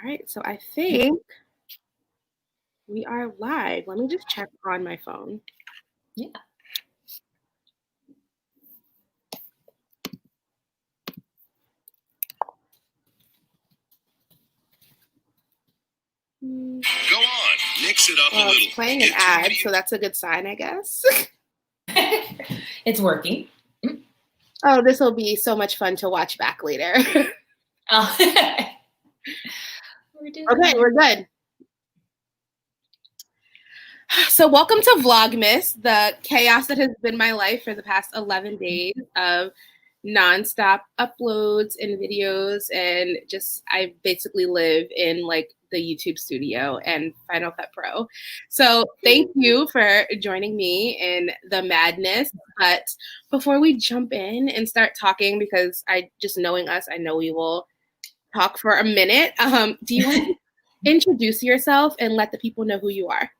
right, so I think we are live. Let me just check on my phone. Yeah. Go on, mix it up a little. It's playing an ad, so that's a good sign, I guess. It's working. Oh, this will be so much fun to watch back later. Oh. We're good. So welcome to VLOGMAS, the chaos that has been my life for the past 11 days of nonstop uploads and videos, and just I basically live in like the YouTube studio and Final Cut Pro. So thank you for joining me in the madness. But before we jump in and start talking, because knowing us, I know we will talk for a minute. Do you want to introduce yourself and let the people know who you are?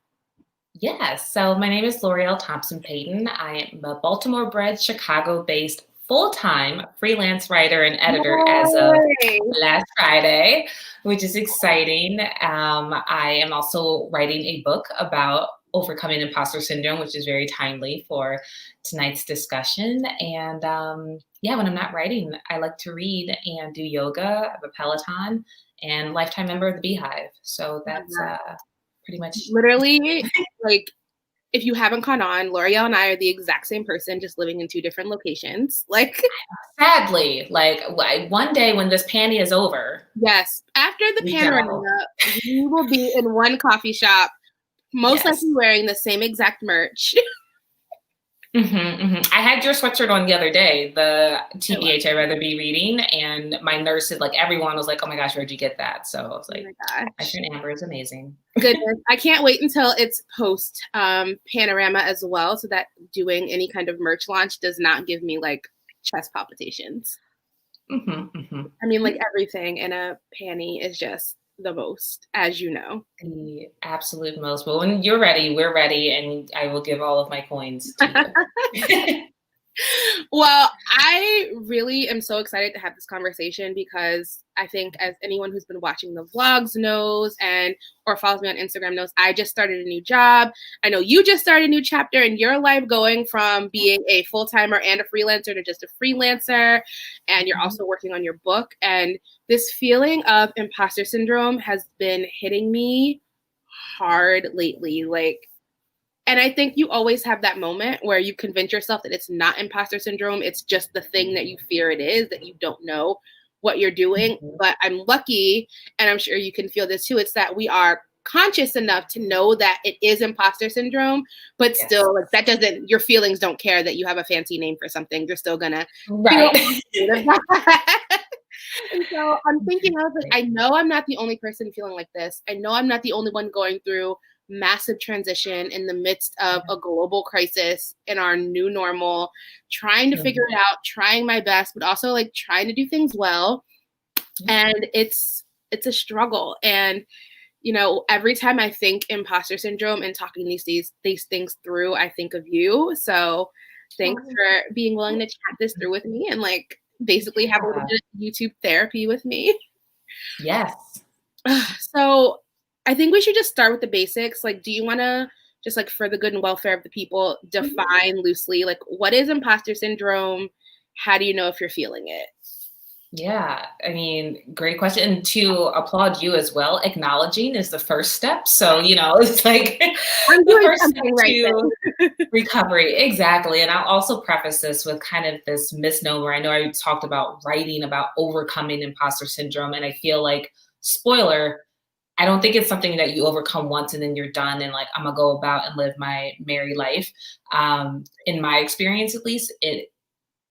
Yes. So my name is Thompson Payton. I am a Baltimore-bred, Chicago-based full-time freelance writer and editor as of last Friday, which is exciting. I am also writing a book about overcoming imposter syndrome, which is very timely for tonight's discussion. And when I'm not writing, I like to read and do yoga. I have a Peloton and lifetime member of the Beehive. So that's pretty much literally like, if you haven't caught on, L'Oreal and I are the exact same person, just living in two different locations. Like, sadly, like one day when this panty is over. Yes, after the panorama, we will be in one coffee shop, most likely wearing the same exact merch. I had your sweatshirt on the other day, the TBH I'd rather be reading, and my nurses, like everyone was like, "Oh my gosh, where'd you get that?" So I was like, "My friend Amber is amazing." Goodness, I can't wait until it's post panorama as well, so that doing any kind of merch launch does not give me like chest palpitations. I mean, like everything in a panty is just the most, as you know. The absolute most. But when you're ready, we're ready, and I will give all of my coins to you. Well, I really am so excited to have this conversation because I think, as anyone who's been watching the vlogs knows or follows me on Instagram knows, I just started a new job. I know you just started a new chapter in your life, going from being a full-timer and a freelancer to just a freelancer. And you're also working on your book. And this feeling of imposter syndrome has been hitting me hard lately. And I think you always have that moment where you convince yourself that it's not imposter syndrome. It's just the thing that you fear it is, that you don't know what you're doing. But I'm lucky, and I'm sure you can feel this too, it's that we are conscious enough to know that it is imposter syndrome, but still, like, that doesn't, your feelings don't care that you have a fancy name for something. You're still gonna feel And so I'm thinking, I was like, I know I'm not the only person feeling like this. I know I'm not the only one going through massive transition in the midst of a global crisis in our new normal, trying to figure it out, trying my best, but also like trying to do things well. And it's a struggle. And, you know, every time I think imposter syndrome and talking these things through, I think of you. So thanks for being willing to chat this through with me and like basically have a little bit of YouTube therapy with me. Yes. So I think we should just start with the basics. Like, do you want to just, like, for the good and welfare of the people, define loosely, like, what is imposter syndrome? How do you know if you're feeling it? Yeah, I mean, great question. And to applaud you as well, acknowledging is the first step. So, you know, it's like the first step to recovery. Exactly. And I'll also preface this with kind of this misnomer. I know I talked about writing about overcoming imposter syndrome, and I feel like, spoiler, I don't think it's something that you overcome once and then you're done and like, I'm gonna go about and live my merry life. In my experience, at least, it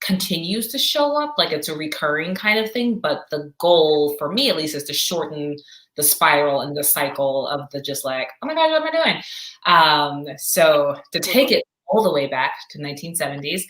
continues to show up, like it's a recurring kind of thing. But the goal for me, at least, is to shorten the spiral and the cycle of the just like, oh my God, what am I doing? So to take it all the way back to 1970s,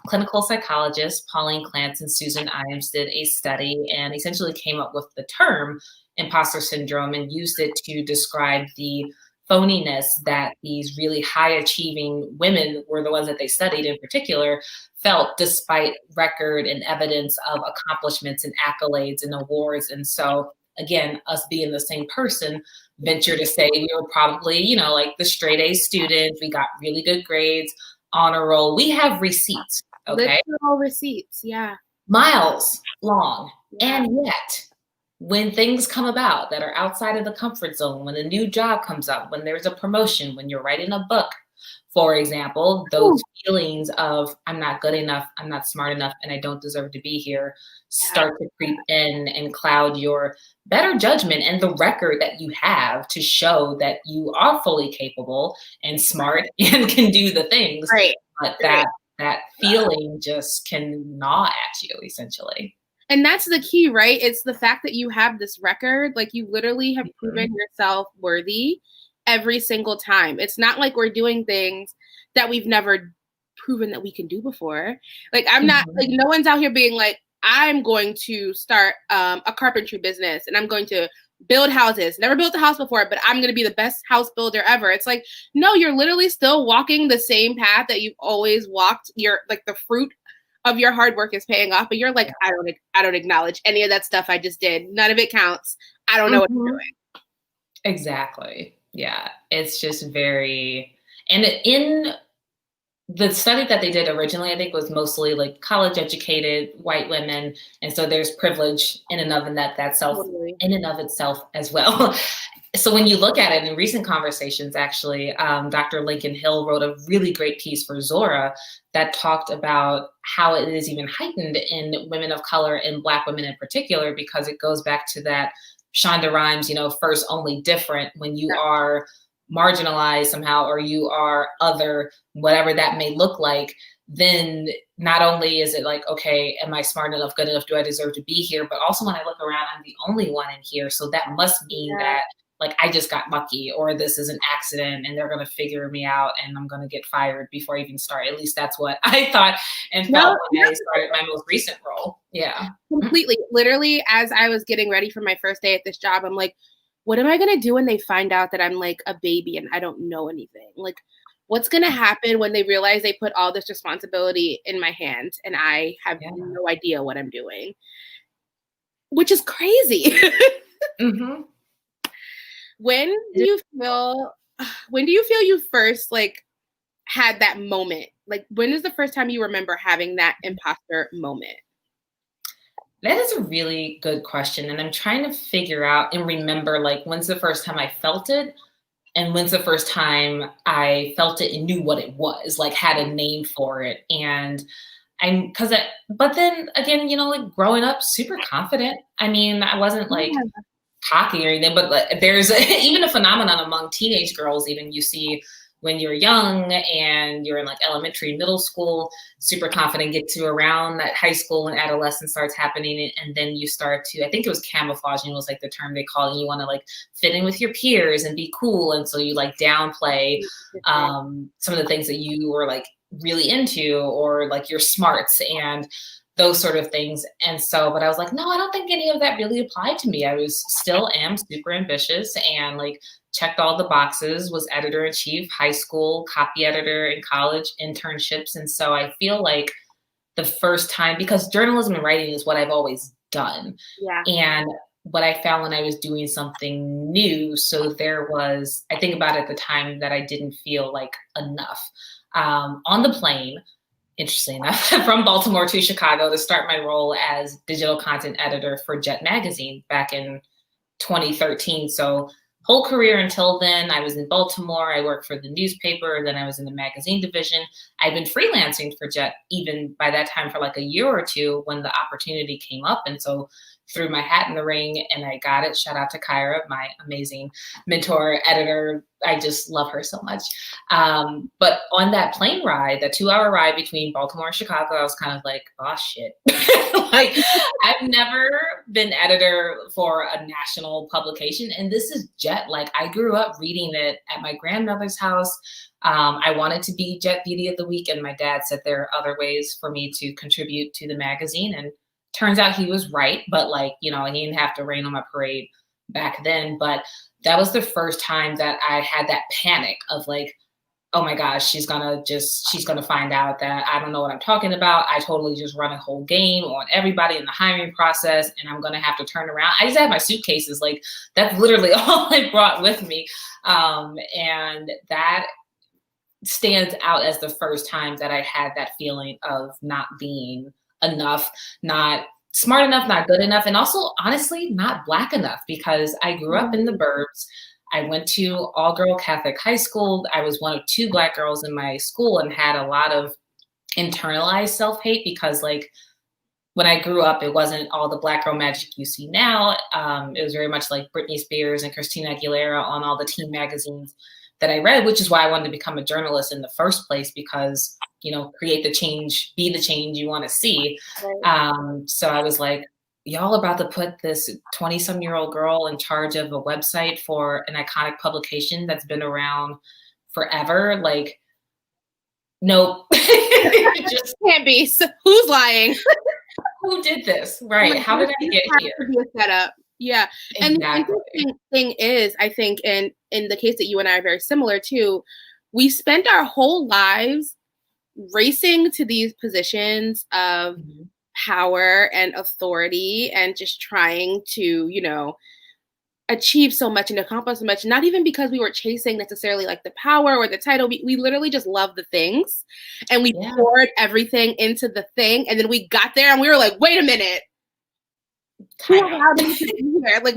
clinical psychologists Pauline Clance and Susan Imes did a study and essentially came up with the term imposter syndrome and used it to describe the phoniness that these really high achieving women were the ones that they studied in particular felt despite record and evidence of accomplishments and accolades and awards. And so again, us being the same person, venture to say we were probably, you know, like the straight A students. We got really good grades, honor roll. We have receipts, okay? Literal receipts, yeah. Miles long. Yeah. And yet, when things come about that are outside of the comfort zone, when a new job comes up, when there's a promotion, when you're writing a book, for example, those feelings of I'm not good enough, I'm not smart enough, and I don't deserve to be here start to creep in and cloud your better judgment and the record that you have to show that you are fully capable and smart and can do the things. Right. But that feeling just can gnaw at you, essentially. And that's the key, right? It's the fact that you have this record, like you literally have proven yourself worthy every single time. It's not like we're doing things that we've never proven that we can do before. Like I'm not like, no one's out here being like, I'm going to start a carpentry business and I'm going to build houses. Never built a house before, but I'm going to be the best house builder ever. It's like, no, you're literally still walking the same path that you've always walked. You're like the fruit of your hard work is paying off, but you're like, I don't acknowledge any of that stuff I just did. None of it counts. I don't know what I'm doing. Exactly. Yeah. It's just very, and in the study that they did originally, I think was mostly like college educated white women. And so there's privilege in and of itself as well. So when you look at it in recent conversations, actually, Dr. Lincoln Hill wrote a really great piece for Zora that talked about how it is even heightened in women of color and Black women in particular, because it goes back to that Shonda Rhimes, you know, first only different. When you are marginalized somehow, or you are other, whatever that may look like, then not only is it like, okay, am I smart enough, good enough, do I deserve to be here? But also when I look around, I'm the only one in here. So that must mean that like I just got lucky, or this is an accident and they're going to figure me out and I'm going to get fired before I even start. At least that's what I thought and felt when I started my most recent role. Yeah. Completely. Literally, as I was getting ready for my first day at this job, I'm like, what am I going to do when they find out that I'm like a baby and I don't know anything? Like, what's going to happen when they realize they put all this responsibility in my hands and I have no idea what I'm doing? Which is crazy. When do you feel you first like had that moment? Like, when is the first time you remember having that imposter moment? That is a really good question. And I'm trying to figure out and remember, like, when's the first time I felt it? And when's the first time I felt it and knew what it was, like had a name for it. And but then again, you know, like growing up super confident. I mean, I wasn't like cocky or anything, but like, there's even a phenomenon among teenage girls, even you see when you're young and you're in like elementary, middle school, super confident, get to around that high school and adolescence starts happening. And then you start to, I think it was camouflaging was like the term they call it. You want to like fit in with your peers and be cool. And so you like downplay some of the things that you were like really into, or like your smarts and those sort of things. And so, but I was like, no, I don't think any of that really applied to me. I still am super ambitious and like checked all the boxes, was editor-in-chief, high school, copy editor in college, internships. And so I feel like the first time, because journalism and writing is what I've always done. Yeah. And what I found when I was doing something new, so there was, I think about it at the time that I didn't feel like enough. On the plane, interesting enough, from Baltimore to Chicago to start my role as digital content editor for Jet Magazine back in 2013. So whole career until then, I was in Baltimore. I worked for the newspaper. Then I was in the magazine division. I'd been freelancing for Jet even by that time for like a year or two when the opportunity came up. And so threw my hat in the ring and I got it. Shout out to Kyra, my amazing mentor, editor. I just love her so much. But on that plane ride, the 2-hour ride between Baltimore and Chicago, I was kind of like, oh shit. Like I've never been editor for a national publication. And this is Jet. Like I grew up reading it at my grandmother's house. I wanted to be Jet Beauty of the Week. And my dad said there are other ways for me to contribute to the magazine. And turns out he was right, but like, you know, he didn't have to rain on my parade back then. But that was the first time that I had that panic of like, oh my gosh, she's gonna find out that I don't know what I'm talking about. I totally just run a whole game on everybody in the hiring process, and I'm gonna have to turn around. I just had my suitcases, like that's literally all I brought with me. And that stands out as the first time that I had that feeling of not being enough, not smart enough, not good enough, and also honestly not Black enough, because I grew up in the burbs. I went to all-girl Catholic high school. I was one of 2 Black girls in my school and had a lot of internalized self-hate because, like, when I grew up, it wasn't all the Black girl magic you see now. It was very much like Britney Spears and Christina Aguilera on all the teen magazines that I read, which is why I wanted to become a journalist in the first place, because, you know, create the change, be the change you want to see. So I was like, y'all about to put this 20-some-year-old girl in charge of a website for an iconic publication that's been around forever? Like, nope. Just can't be. So who's lying? Who did this? Right. How did I get here? To be a setup. Yeah. Exactly. And the interesting thing is, I think in the case that you and I are very similar to, we spent our whole lives racing to these positions of power and authority and just trying to, you know, achieve so much and accomplish so much, not even because we were chasing necessarily like the power or the title. We literally just loved the things, and we poured everything into the thing. And then we got there and we were like, wait a minute. Who allowed me to be here? Like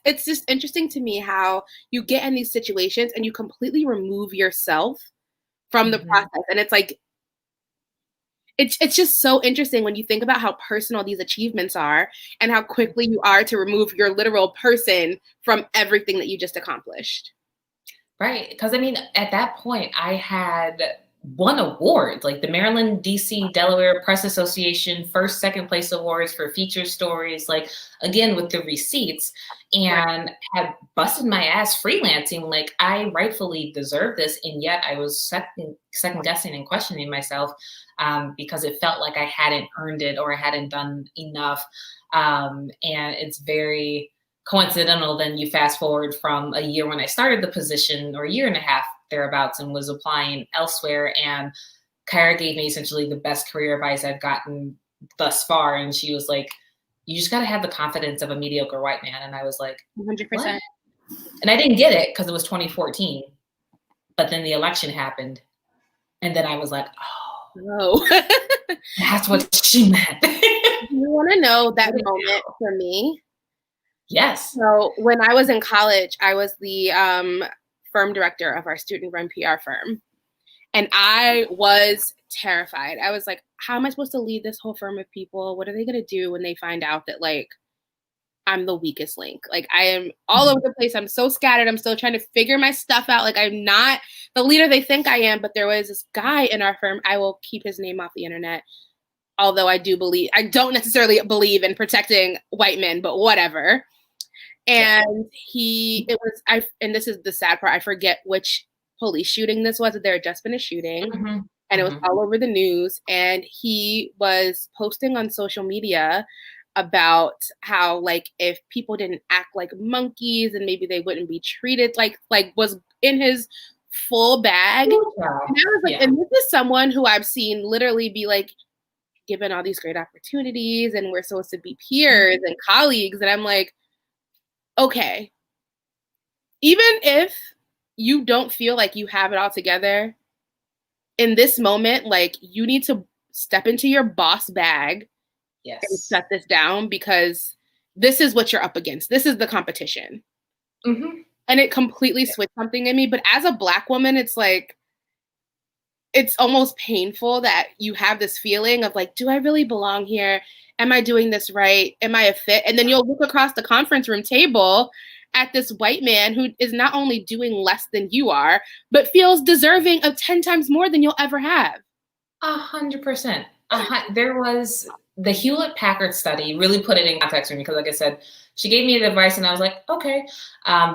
it's just interesting to me how you get in these situations and you completely remove yourself from the process. And it's like, it's just so interesting when you think about how personal these achievements are and how quickly you are to remove your literal person from everything that you just accomplished. Right. Because I mean, at that point, I had won awards, like the Maryland, DC, Delaware Press Association first, second place awards for feature stories, like again with the receipts, and had busted my ass freelancing. Like I rightfully deserve this, and yet I was second guessing and questioning myself because it felt like I hadn't earned it or I hadn't done enough. And it's very coincidental. Then you fast forward from a year when I started the position, or a year and a half thereabouts, and was applying elsewhere. And Kyra gave me essentially the best career advice I've gotten thus far. And she was like, you just got to have the confidence of a mediocre white man. And I was like, 100%. What? And I didn't get it because it was 2014. But then the election happened. And then I was like, oh, that's what she meant. You want to know that moment for me? Yes. So when I was in college, I was the firm director of our student-run PR firm. And I was terrified. I was like, how am I supposed to lead this whole firm of people? What are they going to do when they find out that, like, I'm the weakest link? Like, I am all over the place. I'm so scattered. I'm still trying to figure my stuff out. Like, I'm not the leader they think I am. But there was this guy in our firm. I will keep his name off the internet. Although I don't necessarily believe in protecting white men, but whatever. And and this is the sad part, I forget which police shooting this was. There had just been a shooting, and it was all over the news. And he was posting on social media about how, like, if people didn't act like monkeys and maybe they wouldn't be treated like was in his full bag. And I was like, and this is someone who I've seen literally be like given all these great opportunities, and we're supposed to be peers and colleagues. And I'm like, okay, even if you don't feel like you have it all together in this moment, like, you need to step into your boss bag and shut this down, because this is what you're up against. This is the competition. And it completely switched something in me. But as a Black woman, it's like, it's almost painful that you have this feeling of like, do I really belong here? Am I doing this right? Am I a fit? And then you'll look across the conference room table at this white man who is not only doing less than you are, but feels deserving of 10 times more than you'll ever have. 100%. There was the Hewlett-Packard study really put it in context for me, because like I said, she gave me the advice and I was like, okay,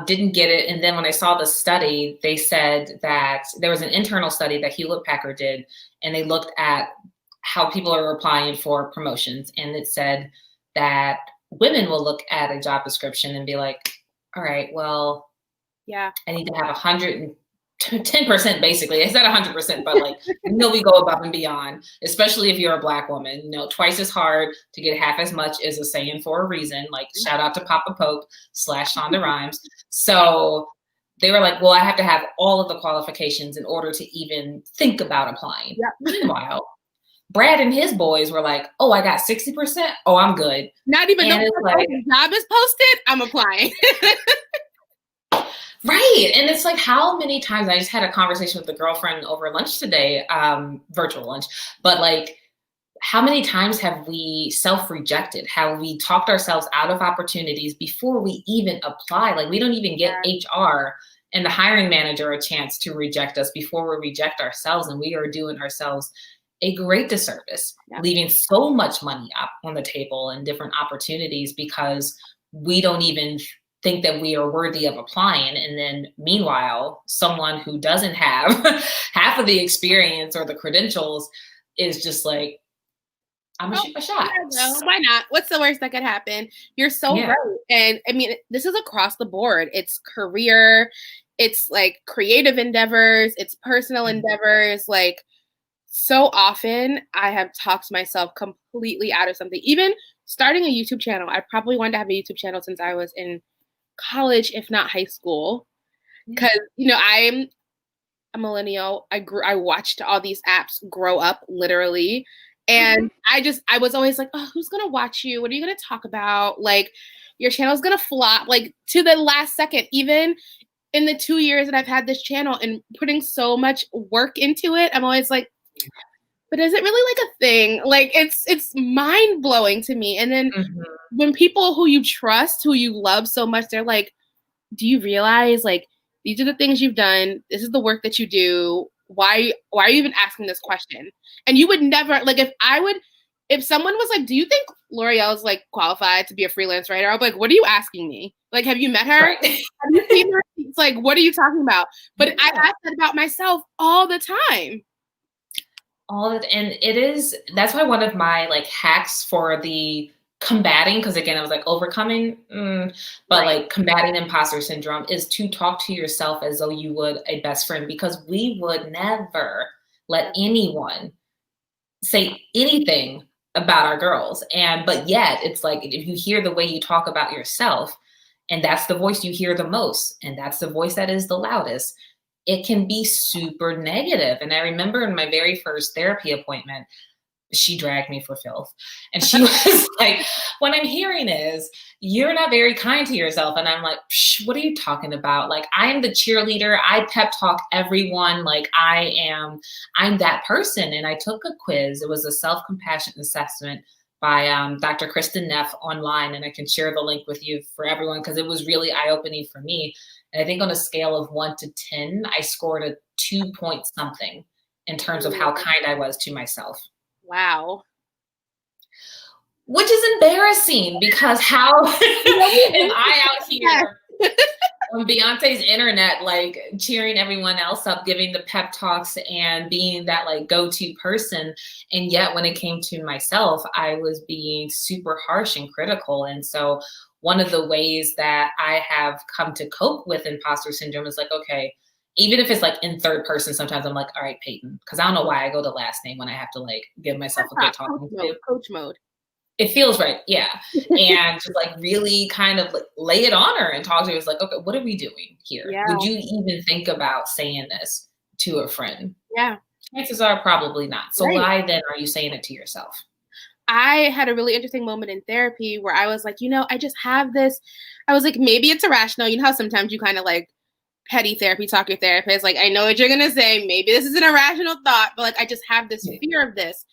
didn't get it. And then when I saw the study, they said that there was an internal study that Hewlett-Packard did, and they looked at how people are applying for promotions. And it said that women will look at a job description and be like, all right, well, I need to have 120 10% basically. It's not 100%, but like, we go above and beyond, especially if you're a Black woman. Twice as hard to get half as much is a saying for a reason. Like, shout out to Papa Pope / Shonda Rhimes. So they were like, well, I have to have all of the qualifications in order to even think about applying. Yep. Meanwhile, Brad and his boys were like, oh, I got 60%. Oh, I'm good. Not even though the job is posted, I'm applying. Right. And it's like, how many times I just had a conversation with a girlfriend over lunch today, virtual lunch, but like, how many times have we self-rejected? Have we talked ourselves out of opportunities before we even apply? Like, we don't even get HR and the hiring manager a chance to reject us before we reject ourselves. And we are doing ourselves a great disservice, leaving so much money up on the table and different opportunities because we don't even think that we are worthy of applying. And then meanwhile, someone who doesn't have half of the experience or the credentials is just like, I'm gonna shoot a shot. Why not? What's the worst that could happen? You're so right. And I mean, this is across the board. It's career, it's like creative endeavors, it's personal endeavors. Like, so often I have talked myself completely out of something. Even starting a YouTube channel. I probably wanted to have a YouTube channel since I was in college, if not high school. Because, I'm a millennial. I watched all these apps grow up, literally. And I was always like, oh, who's going to watch you? What are you going to talk about? Like, your channel's going to flop, like, to the last second. Even in the 2 years that I've had this channel and putting so much work into it, I'm always like, but is it really like a thing? Like, it's mind blowing to me. And then when people who you trust, who you love so much, they're like, do you realize, like, these are the things you've done. This is the work that you do. Why are you even asking this question? And you would never, like, if someone was like, do you think L'Oreal is like qualified to be a freelance writer? I'll be like, what are you asking me? Like, have you met her? Right. Have you seen her? It's like, what are you talking about? But I ask that about myself all the time. And that's why one of my like hacks for the combating, because again, I was like overcoming, but like combating imposter syndrome is to talk to yourself as though you would a best friend, because we would never let anyone say anything about our girls. But yet it's like, if you hear the way you talk about yourself, and that's the voice you hear the most, and that's the voice that is the loudest, it can be super negative. And I remember in my very first therapy appointment, she dragged me for filth. And she was like, what I'm hearing is, you're not very kind to yourself. And I'm like, what are you talking about? Like, I am the cheerleader. I pep talk everyone. Like, I'm that person. And I took a quiz. It was a self-compassion assessment by Dr. Kristen Neff online. And I can share the link with you for everyone, because it was really eye-opening for me. And I think on a scale of 1 to 10, I scored a 2 point something in terms of how kind I was to myself. Wow. Which is embarrassing, because how am I out here on Beyonce's internet, like cheering everyone else up, giving the pep talks and being that like go-to person. And yet when it came to myself, I was being super harsh and critical. And so one of the ways that I have come to cope with imposter syndrome is like, okay, even if it's like in third person, sometimes I'm like, all right, Payton, because I don't know why I go to last name when I have to like give myself a good talking to. Coach mode. It feels right. Yeah. And just like really kind of like lay it on her and talk to her. It's like, okay, what are we doing here? Yeah. Would you even think about saying this to a friend? Yeah. Chances are probably not. So why then are you saying it to yourself? I had a really interesting moment in therapy where I was like, I just have this. I was like, maybe it's irrational. You know how sometimes you kind of like petty therapy talk your therapist. Like, I know what you're going to say. Maybe this is an irrational thought, but like, I just have this fear of this.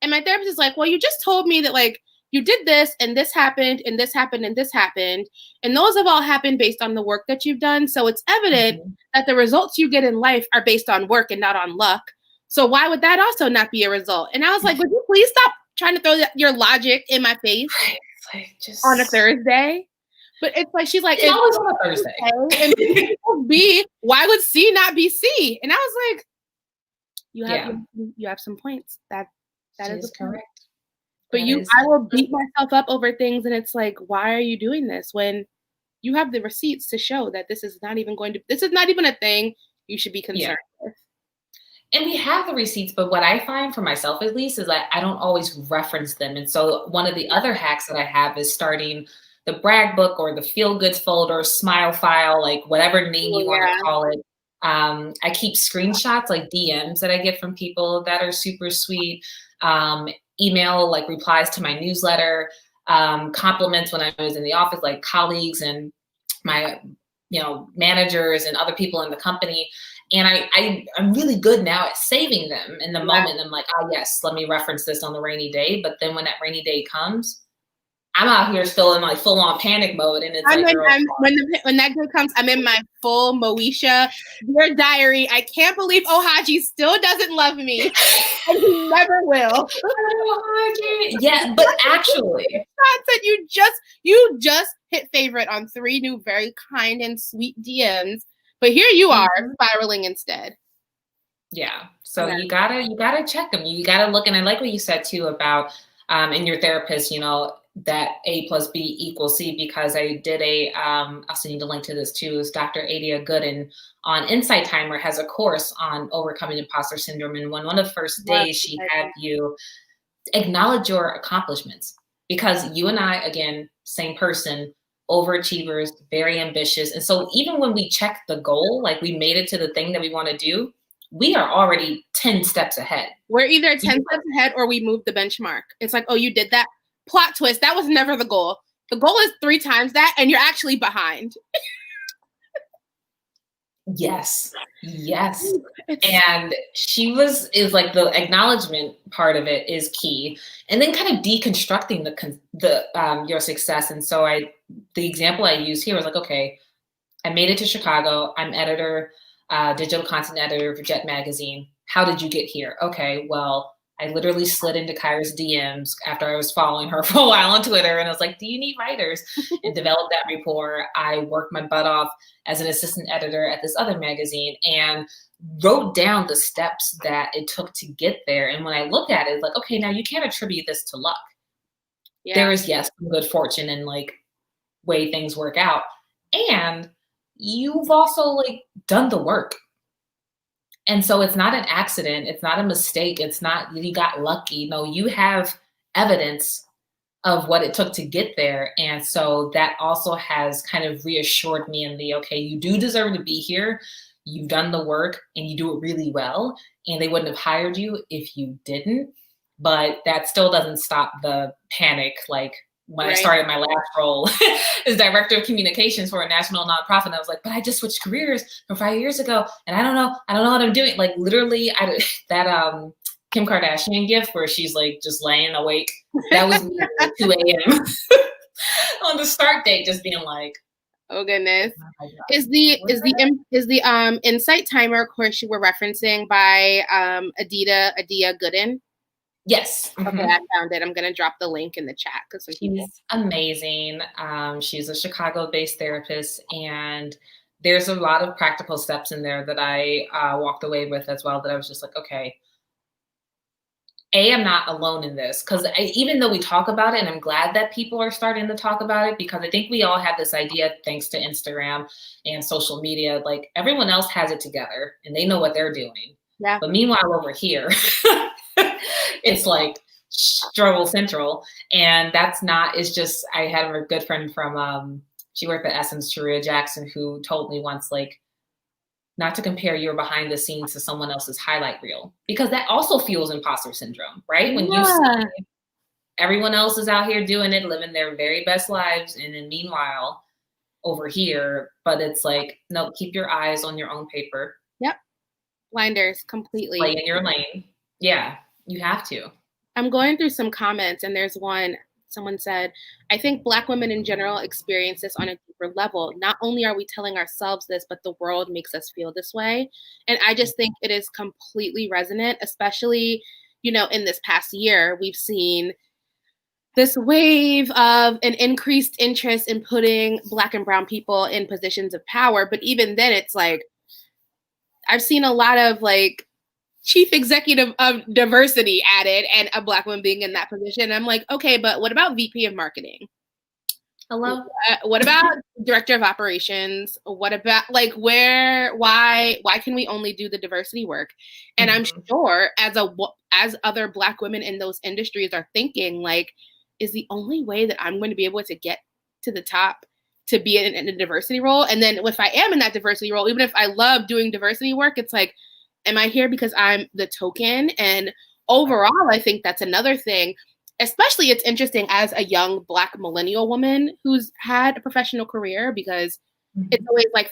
And my therapist is like, well, you just told me that like, you did this and this happened and this happened and this happened. And those have all happened based on the work that you've done. So it's evident that the results you get in life are based on work and not on luck. So why would that also not be a result? And I was like, would you please stop trying to throw your logic in my face like just on a Thursday? But it's like, she's like, it's always on a Thursday. And B, why would C not be C? And I was like, you have some points. That is correct. But I will beat myself up over things, and it's like, why are you doing this when you have the receipts to show that this is not even a thing? you should be concerned with. And we have the receipts, but what I find for myself at least is that I don't always reference them. And so one of the other hacks that I have is starting the brag book or the feel goods folder, smile file, like whatever name you want to call it. I keep screenshots, like DMs that I get from people that are super sweet, email, like replies to my newsletter, compliments when I was in the office, like colleagues and my, managers and other people in the company. And I'm really good now at saving them in the moment. I'm like, oh yes, let me reference this on the rainy day. But then when that rainy day comes, I'm out here still in like full on panic mode. And it's when that day comes, I'm in my full Moesha, Dear Diary. I can't believe Ohaji still doesn't love me. And he never will. Yeah, but actually. Said you just hit favorite on 3 new very kind and sweet DMs. But here you are spiraling instead. Yeah. So you gotta check them. You gotta look. And I like what you said too about in your therapist, that A plus B equals C, because I did I'll send you the link to this too, is Dr. Adia Gooden on Insight Timer has a course on overcoming imposter syndrome. And one of the first days she had you acknowledge your accomplishments, because you and I, again, same person, overachievers, very ambitious. And so even when we check the goal, like we made it to the thing that we want to do, we are already 10 steps ahead. We're either 10 steps ahead or we moved the benchmark. It's like, oh, you did that. Plot twist. That was never the goal. The goal is 3 times that, and you're actually behind. Yes. And is like the acknowledgement part of it is key. And then kind of deconstructing the your success. And so the example I use here was like, okay, I made it to Chicago. I'm digital content editor for Jet Magazine. How did you get here? Okay, well, I literally slid into Kyra's DMs after I was following her for a while on Twitter. And I was like, do you need writers? And developed that rapport. I worked my butt off as an assistant editor at this other magazine and wrote down the steps that it took to get there. And when I look at it, it's like, okay, now you can't attribute this to luck. Yeah. There is, yes, some good fortune and like way things work out. And you've also like done the work. And so it's not an accident. It's not a mistake. It's not you got lucky. No, you have evidence of what it took to get there. And so that also has kind of reassured me in okay, you do deserve to be here. You've done the work and you do it really well. And they wouldn't have hired you if you didn't. But that still doesn't stop the panic. Like when I started my last role as director of communications for a national nonprofit, and I was like, but I just switched careers from 5 years ago. And I don't know what I'm doing. Like literally that Kim Kardashian gift where she's like just laying awake. That was me at 2 a.m. on the start date, just being like, oh goodness. Is the Insight Timer course you were referencing by Adia Gooden? Yes. Okay, I found it. I'm going to drop the link in the chat because she's amazing. She's a Chicago-based therapist, and there's a lot of practical steps in there that I walked away with as well. That I was just like, okay, I'm not alone in this, because even though we talk about it, and I'm glad that people are starting to talk about it, because I think we all have this idea, thanks to Instagram and social media, like everyone else has it together and they know what they're doing. Yeah. But meanwhile, over here. It's like struggle central. And it's just, I had a good friend from, she worked at Essence, Sharia Jackson, who told me once, like, not to compare your behind the scenes to someone else's highlight reel, because that also fuels imposter syndrome, right? When you see everyone else is out here doing it, living their very best lives. And then meanwhile over here, but it's like, no, keep your eyes on your own paper. Yep. Blinders completely. Play in your lane. Yeah. You have to. I'm going through some comments, and there's one, someone said, I think Black women in general experience this on a deeper level. Not only are we telling ourselves this, but the world makes us feel this way. And I just think it is completely resonant, especially, in this past year, we've seen this wave of an increased interest in putting Black and brown people in positions of power. But even then, it's like, I've seen a lot of like, chief executive of diversity added and a Black woman being in that position. I'm like, okay, but what about VP of marketing? Hello? What about director of operations? What about like why can we only do the diversity work? And I'm sure as other Black women in those industries are thinking, like, is the only way that I'm going to be able to get to the top to be in a diversity role? And then if I am in that diversity role, even if I love doing diversity work, it's like, am I here because I'm the token? And overall, I think that's another thing. Especially it's interesting as a young Black millennial woman who's had a professional career, because it's always like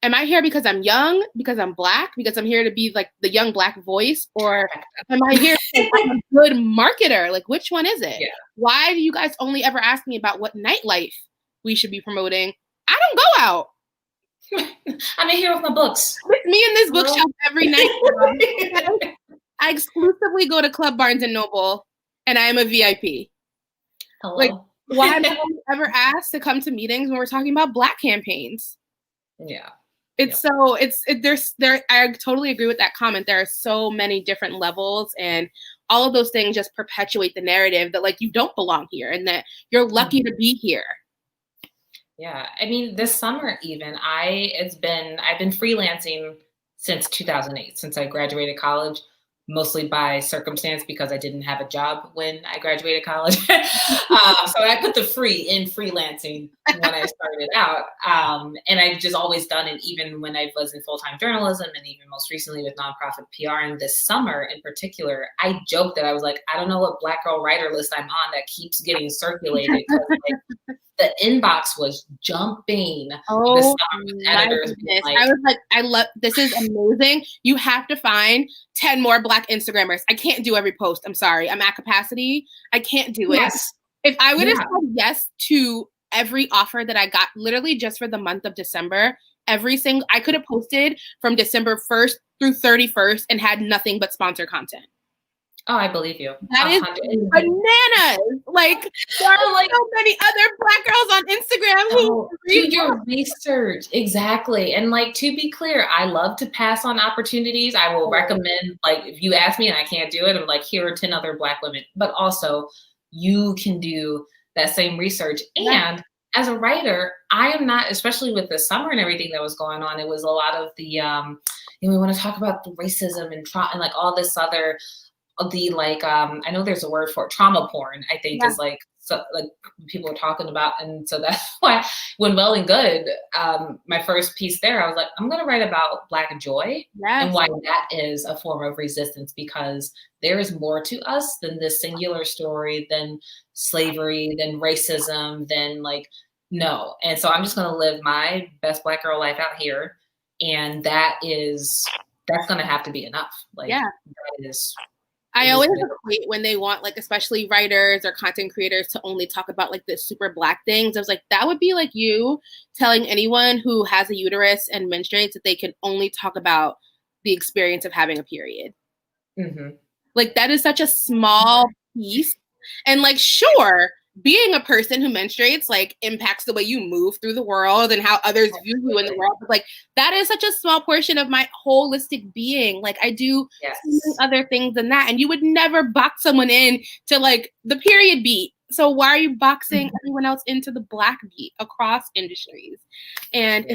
am I here because I'm young, because I'm Black, because I'm here to be like the young Black voice, or am I here because I'm a good marketer? Like, which one is it? Yeah. Why do you guys only ever ask me about what nightlife we should be promoting? I don't go out. I'm in here with my books. It's me in this bookshelf every night. I exclusively go to Club Barnes and Noble, and I am a VIP. Hello. Like, why am I ever asked to come to meetings when we're talking about Black campaigns? Yeah. I totally agree with that comment. There are so many different levels, and all of those things just perpetuate the narrative that like you don't belong here and that you're lucky to be here. Yeah. I mean, this summer even, I've been freelancing since 2008, since I graduated college, mostly by circumstance because I didn't have a job when I graduated college. So I put the free in freelancing when I started out. And I've just always done it, even when I was in full-time journalism and even most recently with nonprofit PR. And this summer in particular, I joked that I was like, I don't know what Black Girl Writer list I'm on that keeps getting circulated. Like, the inbox was jumping. Oh, my goodness. Like, I was like, this is amazing. You have to find 10 more Black Instagrammers. I can't do every post. I'm sorry. I'm at capacity. I can't do it. If I would have said yes to every offer that I got, literally just for the month of December, I could have posted from December 1st through 31st and had nothing but sponsor content. Oh, I believe you. That is bananas. Like, there are like so many other Black girls on Instagram who do your research. Exactly. And like, to be clear, I love to pass on opportunities. I will recommend, like, if you ask me and I can't do it, I'm like, here are 10 other Black women. But also, you can do that same research. And as a writer, I am not, especially with the summer and everything that was going on, it was a lot of the, we want to talk about the racism and like all this other, I know there's a word for it, trauma porn, I think is like people are talking about. And so that's why when Well and Good, my first piece there, I was like, I'm going to write about Black joy and why that is a form of resistance, because there is more to us than this singular story, than slavery, than racism, than like, no. And so I'm just going to live my best Black girl life out here. And that's going to have to be enough. Like, that is. I always equate when they want, like, especially writers or content creators to only talk about like the super Black things. I was like, that would be like you telling anyone who has a uterus and menstruates that they can only talk about the experience of having a period. Like, that is such a small piece. And like, sure, being a person who menstruates like impacts the way you move through the world and how others view you in the world. But like, that is such a small portion of my holistic being. Like, I do other things than that. And you would never box someone in to like the period beat. So why are you boxing everyone else into the Black beat across industries? And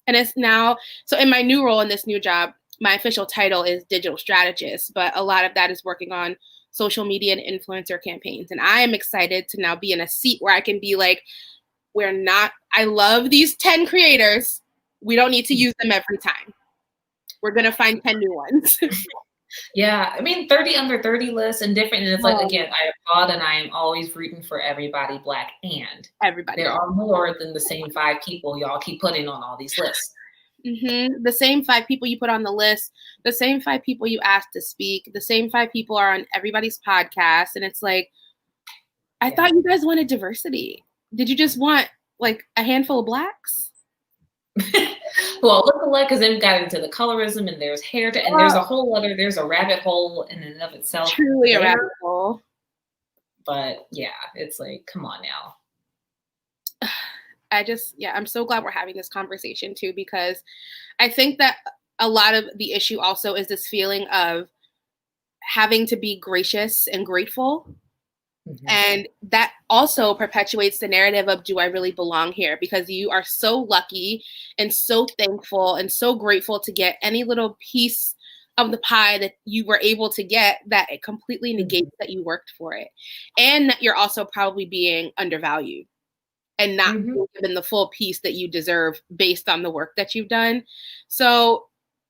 and it's now, so in my new role in this new job, my official title is digital strategist, but a lot of that is working on social media and influencer campaigns. And I am excited to now be in a seat where I can be like, I love these 10 creators. We don't need to use them every time. We're going to find 10 new ones. I mean, 30 under 30 lists and different. And it's like, again, I applaud and I am always rooting for everybody Black, and everybody. There are more than the same 5 people y'all keep putting on all these lists. The same 5 people you put on the list, the same 5 people you ask to speak, the same 5 people are on everybody's podcast. And it's like, I thought you guys wanted diversity. Did you just want like a handful of Blacks? Well, look-alike, because then we got into the colorism and there's hair, and there's a rabbit hole in and of itself. Truly a rabbit hole. But it's like, come on now. I'm so glad we're having this conversation too, because I think that a lot of the issue also is this feeling of having to be gracious and grateful Mm-hmm. And that also perpetuates the narrative of, do I really belong here? Because you are so lucky and so thankful and so grateful to get any little piece of the pie that you were able to get, that it completely negates that you worked for it. And that you're also probably being undervalued and not being given the full piece that you deserve based on the work that you've done. So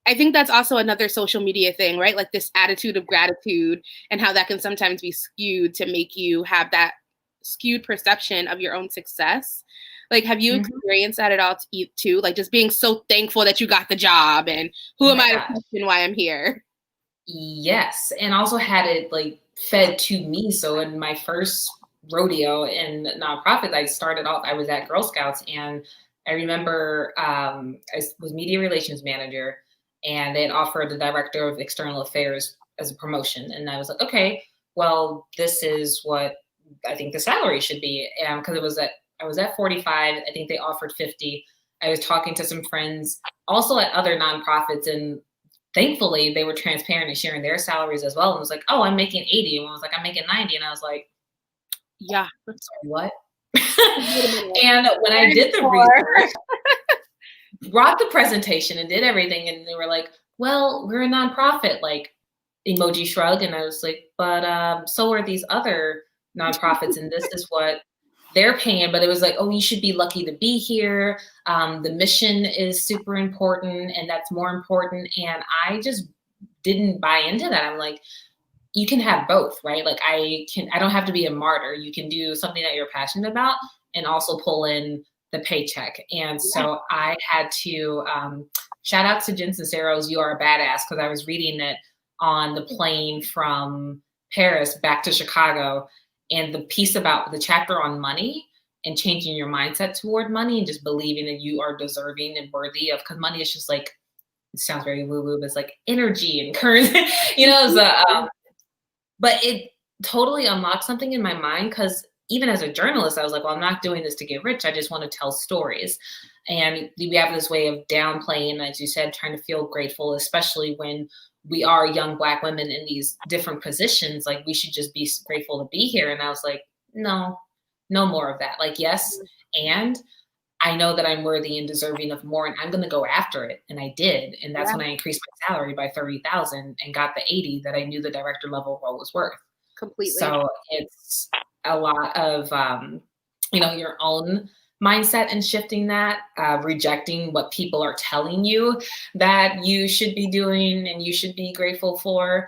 I think that's also another social media thing, right? Like this attitude of gratitude and how that can sometimes be skewed to make you have that skewed perception of your own success. Like, have you experienced that at all too? Like just being so thankful that you got the job and who am I to question why I'm here? Yes. And also had it like fed to me. So in my first rodeo in nonprofit, I started off, I was at Girl Scouts, and I remember I was media relations manager, and they had offered the director of external affairs as a promotion. And I was like, okay, well, this is what I think the salary should be. And because I was at 45, I think they offered 50. I was talking to some friends also at other nonprofits, and thankfully they were transparent and sharing their salaries as well. And it was like, oh, I'm making 80. And one was like, I'm making 90. And I was like, yeah, what? And when I did the research, brought the presentation and did everything, and they were like, well, we're a nonprofit, like emoji shrug. And I was like, but so are these other nonprofits, and this is what they're paying. But it was like, oh, you should be lucky to be here. The mission is super important, and that's more important. And I just didn't buy into that. I'm like, you can have both, right? Like I don't have to be a martyr. You can do something that you're passionate about and also pull in the paycheck. And so I had to shout out to Jen Sincero's You Are a Badass, because I was reading it on the plane from Paris back to Chicago. And the piece about the chapter on money and changing your mindset toward money and just believing that you are deserving and worthy of, because money is just like, it sounds very woo-woo, but it's like energy and currency, you know, but it totally unlocked something in my mind, because even as a journalist, I was like, well, I'm not doing this to get rich. I just want to tell stories. And we have this way of downplaying, as you said, trying to feel grateful, especially when we are young Black women in these different positions. Like, we should just be grateful to be here. And I was like, no more of that. Like, yes. And I know that I'm worthy and deserving of more, and I'm going to go after it. And I did. And that's when I increased my salary by 30,000 and got the 80 that I knew the director level role was worth. Completely. So it's a lot of, your own mindset and shifting that, rejecting what people are telling you that you should be doing and you should be grateful for,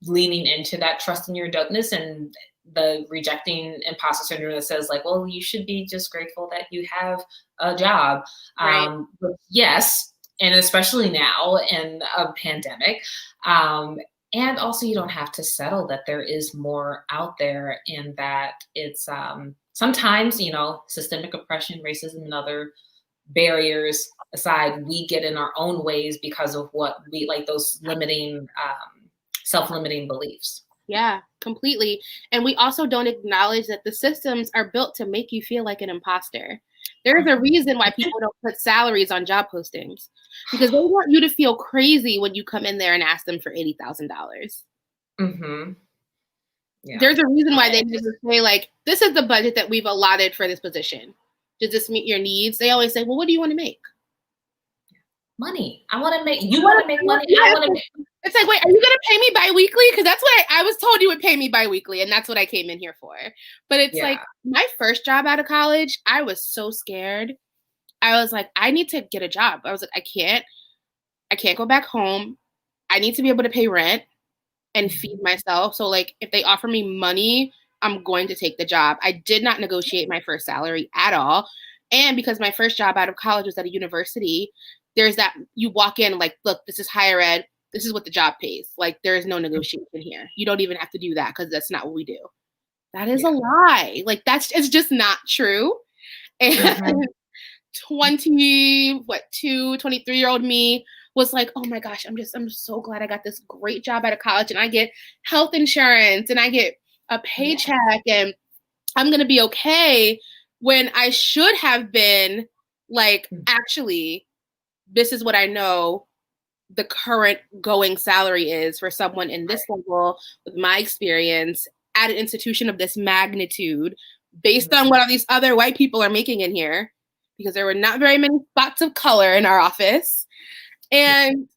leaning into that trust in your dopeness, and the rejecting imposter syndrome that says like, well, you should be just grateful that you have a job. Right. But yes, and especially now in a pandemic. And also, you don't have to settle, that there is more out there, and that it's sometimes, systemic oppression, racism, and other barriers aside, we get in our own ways because of what we like, those limiting, self-limiting beliefs. Yeah, completely. And we also don't acknowledge that the systems are built to make you feel like an imposter. There's a reason why people don't put salaries on job postings, because they want you to feel crazy when you come in there and ask them for $80,000. Mm-hmm. Yeah. There's a reason why they never say like, this is the budget that we've allotted for this position. Does this meet your needs? They always say, well, what do you want to make? Money. I want to make, you want to make money. I want to make. It's like, wait, are you going to pay me biweekly? Because that's what I was told you would pay me biweekly. And that's what I came in here for. But it's like my first job out of college, I was so scared. I was like, I need to get a job. I was like, I can't go back home. I need to be able to pay rent and feed myself. So like, if they offer me money, I'm going to take the job. I did not negotiate my first salary at all. And because my first job out of college was at a university, there's that, you walk in like, look, this is higher ed. This is what the job pays. Like, there is no negotiation here. You don't even have to do that, because that's not what we do. That is a lie. Like, it's just not true. And 23-year-old me was like, oh my gosh, I'm so glad I got this great job out of college, and I get health insurance and I get a paycheck and I'm going to be okay, when I should have been like, actually, this is what I know the current going salary is for someone in this level with my experience. at an institution of this magnitude based on what all these other white people are making in here, because there were not very many spots of color in our office. And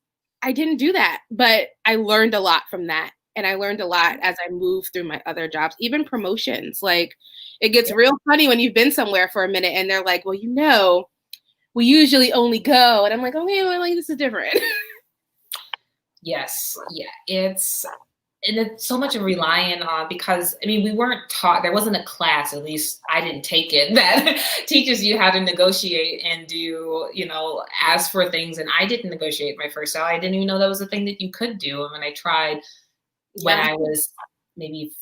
I didn't do that, but I learned a lot from that. And I learned a lot as I moved through my other jobs, even promotions. Like, it gets real funny when you've been somewhere for a minute and they're like, well, you know, we usually only go. And I'm like, okay, well, like, this is different. Yes. Yeah. It's so much of relying on, because I mean, we weren't taught, there wasn't a class, at least I didn't take it, that teaches you how to negotiate and do, you know, ask for things. And I didn't negotiate my first salary. I didn't even know that was a thing that you could do. And when I tried, when I was maybe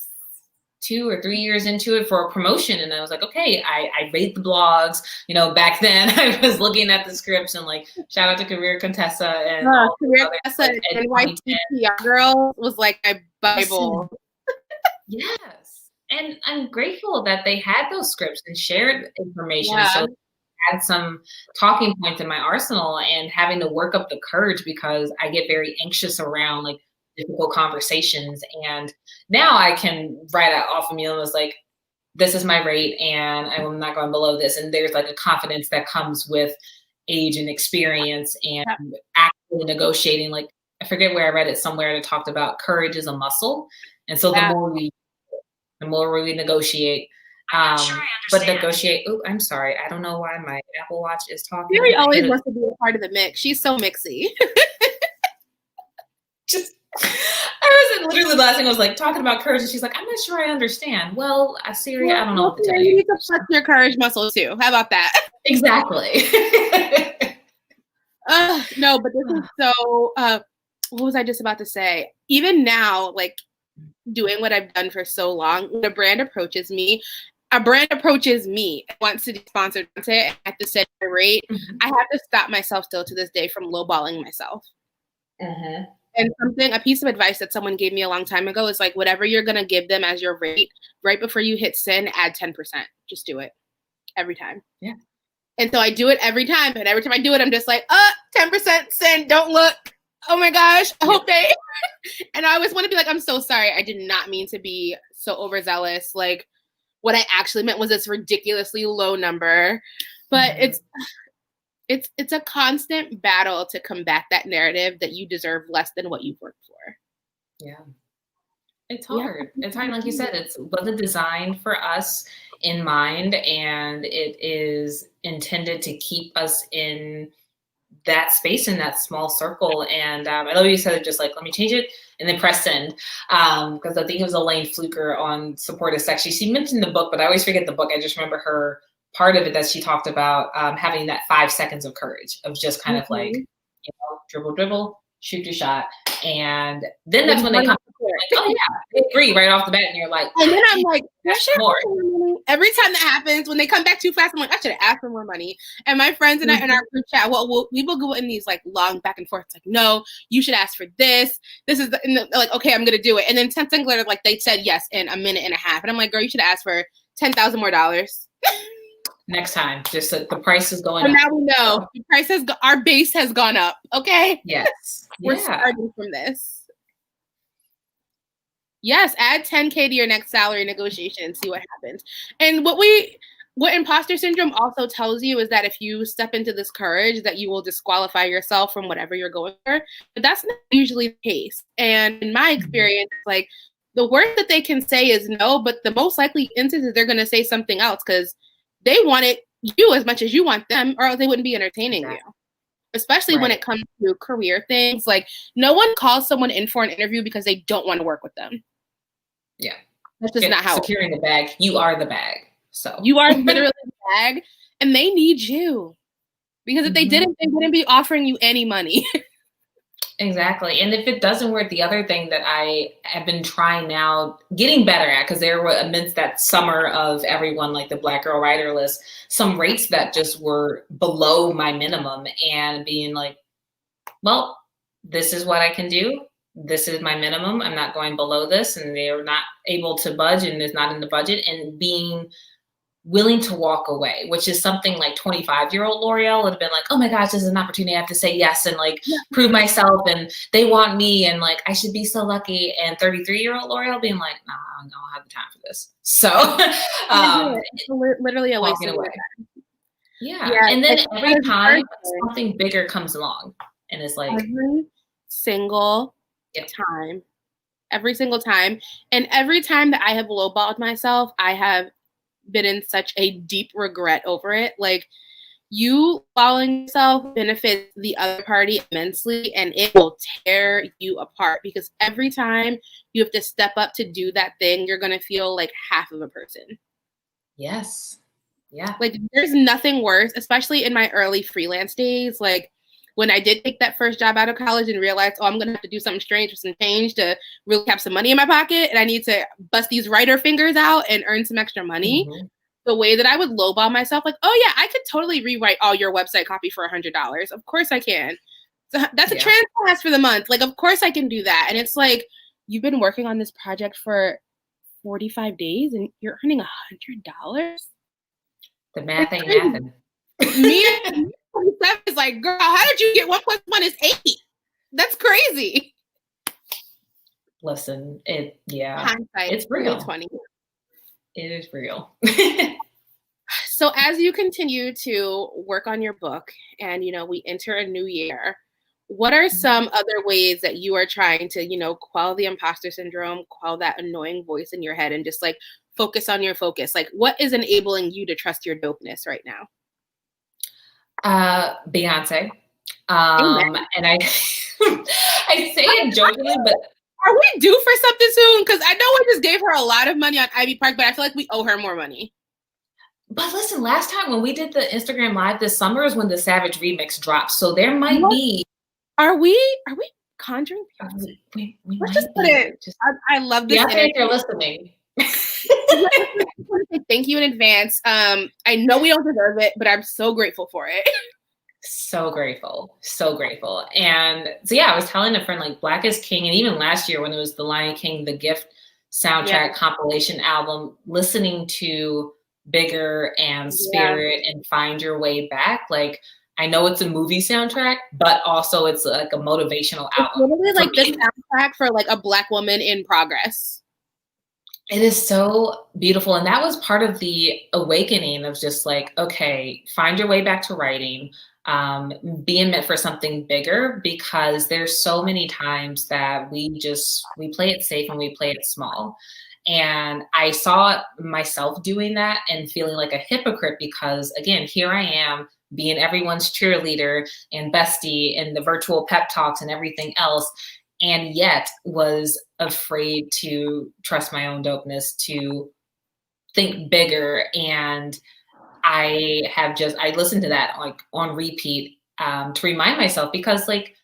2 or 3 years into it for a promotion, and I was like, okay, I rate the blogs. You know, back then I was looking at the scripts and like, shout out to Career Contessa and Career Contessa and NYC Girl was like my Bible. Yes. And I'm grateful that they had those scripts and shared information. So I had some talking points in my arsenal, and having to work up the courage, because I get very anxious around like difficult conversations. And now I can write it off of me and was like, this is my rate and I'm not going below this. And there's like a confidence that comes with age and experience and actually negotiating. Like, I forget where I read it somewhere that talked about courage is a muscle. And so the more we negotiate, but negotiate. Oh, I'm sorry. I don't know why my Apple Watch is talking. Siri always wants to be a part of the mix. She's so mixy. Just, I was literally the last thing I was like talking about courage, and she's like, I'm not sure I understand. Well, Siri, I don't know what to tell you. You need to flex your courage muscle too. How about that? Exactly. No, but this is so, what was I just about to say? Even now, like, doing what I've done for so long, when a brand approaches me and wants to be sponsored content, I have to set my rate. I have to stop myself still to this day from lowballing myself. And a piece of advice that someone gave me a long time ago is like, whatever you're going to give them as your rate, right before you hit send, add 10%. Just do it every time. Yeah. And so I do it every time. And every time I do it, I'm just like, 10% send, don't look. Oh my gosh, I hope they. And I always want to be like, I'm so sorry. I did not mean to be so overzealous. Like, what I actually meant was this ridiculously low number. But it's a constant battle to combat that narrative that you deserve less than what you've worked for. Yeah. It's hard. It's hard. Like you said, it wasn't designed for us in mind, and it is intended to keep us in that space, in that small circle. And I love you said it, just like, let me change it and then press send. Because I think it was Elaine Fluker on Supportive Sex. She mentioned the book, but I always forget the book. I just remember her part of it that she talked about having that 5 seconds of courage, of just kind of like, you know, dribble, shoot your shot. And then that's when they come like, oh yeah, they agree right off the bat. And you're like, and then I'm like, more. Every time that happens, when they come back too fast, I'm like, I should have asked for more money. And my friends and I in our group chat, we will go in these like long back and forth. It's like, no, you should ask for this. This is like, okay, I'm gonna do it. And then 10 seconds later, like, they said yes in a minute and a half. And I'm like, girl, you should ask for $10,000 more. Next time, just the price is going up. Now we know the price our base has gone up. Okay. Yes. We're starting from this. Yes, add 10K to your next salary negotiation and see what happens. And what imposter syndrome also tells you is that if you step into this courage, that you will disqualify yourself from whatever you're going for. But that's not usually the case. And in my experience, like, the worst that they can say is no, but the most likely instances they're going to say something else because they want you as much as you want them, or else they wouldn't be entertaining you. Especially when it comes to career things. Like, no one calls someone in for an interview because they don't want to work with them. Yeah. That's just not how securing the bag. You are the bag. So you are literally the bag, and they need you. Because if they didn't, they wouldn't be offering you any money. Exactly. And if it doesn't work, the other thing that I have been trying now, getting better at, because there were amidst that summer of everyone, like the Black Girl Writer List, some rates that just were below my minimum, and being like, well, this is what I can do. This is my minimum. I'm not going below this. And they're not able to budge, and it's not in the budget. And being willing to walk away, which is something like 25-year-old L'Oreal would have been like, oh my gosh, this is an opportunity. I have to say yes and like prove myself and they want me and like I should be so lucky. And 33-year-old L'Oreal being like, nah, I don't have the time for this. So literally a waste of away. time. Yeah. And then every time something bigger comes along and it's like every single time. Every single time. And every time that I have lowballed myself, I have been in such a deep regret over it. Like, you following yourself benefits the other party immensely, and it will tear you apart because every time you have to step up to do that thing, you're going to feel like half of a person. Yes. Yeah. Like, there's nothing worse, especially in my early freelance days. Like, when I did take that first job out of college and realized, oh, I'm going to have to do something strange with some change to really have some money in my pocket, and I need to bust these writer fingers out and earn some extra money. Mm-hmm. The way that I would lowball myself, like, oh yeah, I could totally rewrite all your website copy for $100. Of course I can. So that's a trans class for the month. Like, of course I can do that. And it's like, you've been working on this project for 45 days and you're earning $100? The math ain't happening. Me is like, girl, how did you get 1 + 1 is 8? That's crazy. Listen, it's real. 20. It is real. So as you continue to work on your book and, we enter a new year, what are some other ways that you are trying to, quell the imposter syndrome, quell that annoying voice in your head and just like focus on your focus? Like, what is enabling you to trust your dopeness right now? Beyonce. And I say it jokingly, but are we due for something soon? Because I know we just gave her a lot of money on Ivy Park, but I feel like we owe her more money. But listen, last time when we did the Instagram Live this summer is when the Savage remix dropped. So there might be. Are we conjuring? Let's just put it. I love this. Yeah, I think you're listening. Thank you in advance. I know we don't deserve it, but I'm so grateful for it. So grateful. And so I was telling a friend, like, Black is King, and even last year when it was the Lion King The Gift soundtrack compilation album, listening to Bigger and Spirit and Find Your Way Back, like, I know it's a movie soundtrack, but also it's like a motivational album. It's literally like the soundtrack for like a Black woman in progress. It is so beautiful. And that was part of the awakening of just like, okay, find your way back to writing, being meant for something bigger, because there's so many times that we play it safe and we play it small. And I saw myself doing that and feeling like a hypocrite because, again, here I am being everyone's cheerleader and bestie and the virtual pep talks and everything else, and yet was afraid to trust my own dopeness, to think bigger. And I listened to that like on repeat to remind myself, because like,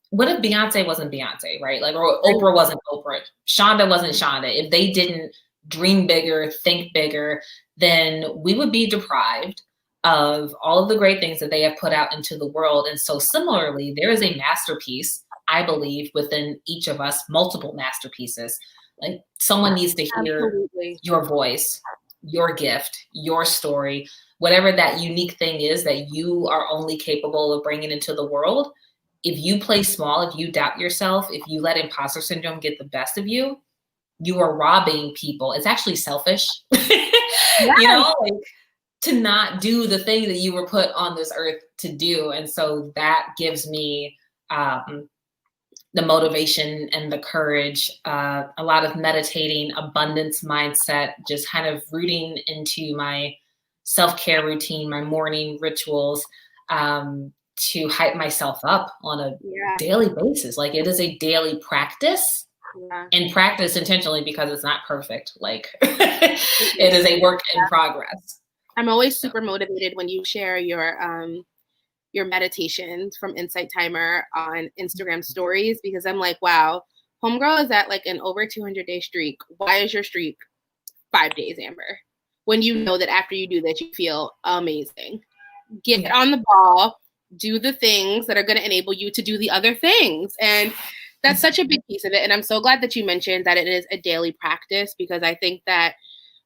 what if Beyonce wasn't Beyonce, right? Like, or Oprah wasn't Oprah, Shonda wasn't Shonda. If they didn't dream bigger, think bigger, then we would be deprived of all of the great things that they have put out into the world. And so similarly, there is a masterpiece, I believe, within each of us, multiple masterpieces. Like, someone needs to hear your voice, your gift, your story, whatever that unique thing is that you are only capable of bringing into the world. If you play small, if you doubt yourself, if you let imposter syndrome get the best of you, you are robbing people. It's actually selfish, you know, like, to not do the thing that you were put on this earth to do. And so that gives me the motivation and the courage, a lot of meditating, abundance mindset, just kind of rooting into my self-care routine, my morning rituals, to hype myself up on a daily basis. Like, it is a daily practice, and practice intentionally, because it's not perfect. Like, it is a work in progress. I'm always super motivated when you share your meditations from Insight Timer on Instagram stories, because I'm like, wow, homegirl is at like an over 200-day streak. Why is your streak 5 days, Amber? When you know that after you do that, you feel amazing. Get on the ball, do the things that are going to enable you to do the other things. And that's such a big piece of it. And I'm so glad that you mentioned that it is a daily practice, because I think that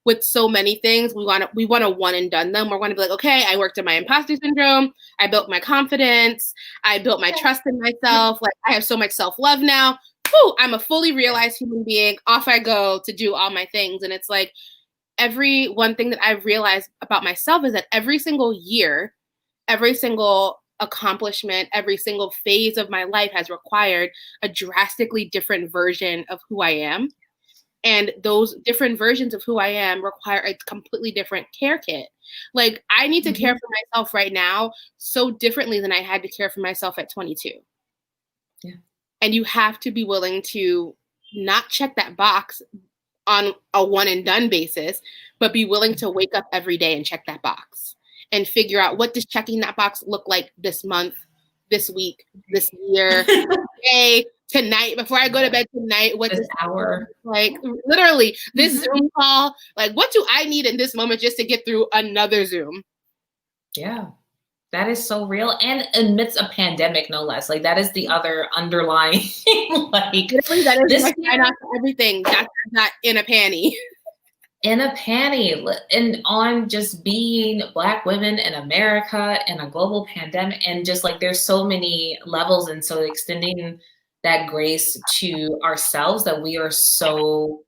with so many things, we want to one and done them. We're going to be like, okay, I worked on my imposter syndrome. I built my confidence. I built my trust in myself. Like I have so much self-love now. Whew, I'm a fully realized human being. Off I go to do all my things. And it's like one thing that I've realized about myself is that every single year, every single accomplishment, every single phase of my life has required a drastically different version of who I am. And those different versions of who I am require a completely different care kit. Like I need to care for myself right now so differently than I had to care for myself at 22. Yeah. And you have to be willing to not check that box on a one and done basis, but be willing to wake up every day and check that box and figure out what does checking that box look like this month, this week, this year, today, tonight, before I go to bed tonight, what this hour, like literally this Zoom call, like what do I need in this moment just to get through another Zoom? Yeah. That is so real. And amidst a pandemic, no less. Like that is the other underlying, like that is this not everything. That's not in a panty. In a panty. And on just being Black women in America in a global pandemic. And just like there's so many levels. And so extending that grace to ourselves that we are so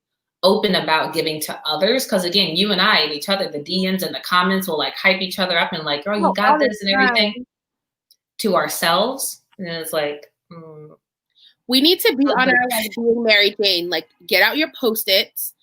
open about giving to others, because again, you and I and each other, the DMs and the comments will like hype each other up and like, girl, you got this and everything to ourselves. And it's like we need to be on our like being Mary Jane, like get out your Post-its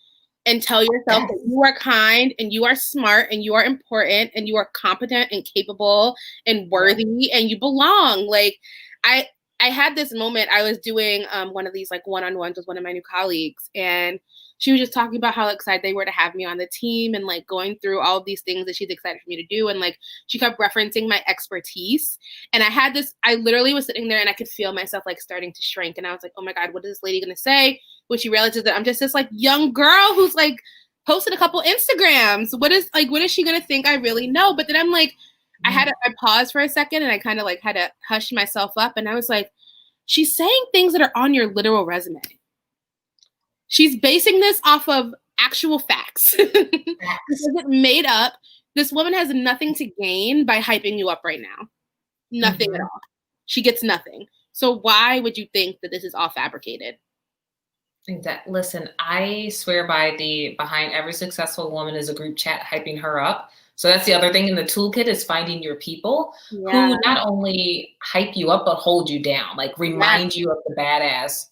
and tell yourself that you are kind and you are smart and you are important and you are competent and capable and worthy and you belong. Like I had this moment. I was doing one of these like one-on-ones with one of my new colleagues, and she was just talking about how excited they were to have me on the team and like going through all of these things that she's excited for me to do. And like she kept referencing my expertise. And I literally was sitting there and I could feel myself like starting to shrink. And I was like, oh my God, what is this lady going to say? When she realizes that I'm just this like young girl who's like posted a couple Instagrams. What is she going to think I really know? But then I'm like, I paused for a second and I kind of like had to hush myself up. And I was like, she's saying things that are on your literal resume. She's basing this off of actual facts. This isn't made up. This woman has nothing to gain by hyping you up right now. Nothing at all. She gets nothing. So why would you think that this is all fabricated? Listen, I swear by behind every successful woman is a group chat hyping her up. So that's the other thing in the toolkit is finding your people who not only hype you up, but hold you down, like remind you of the badass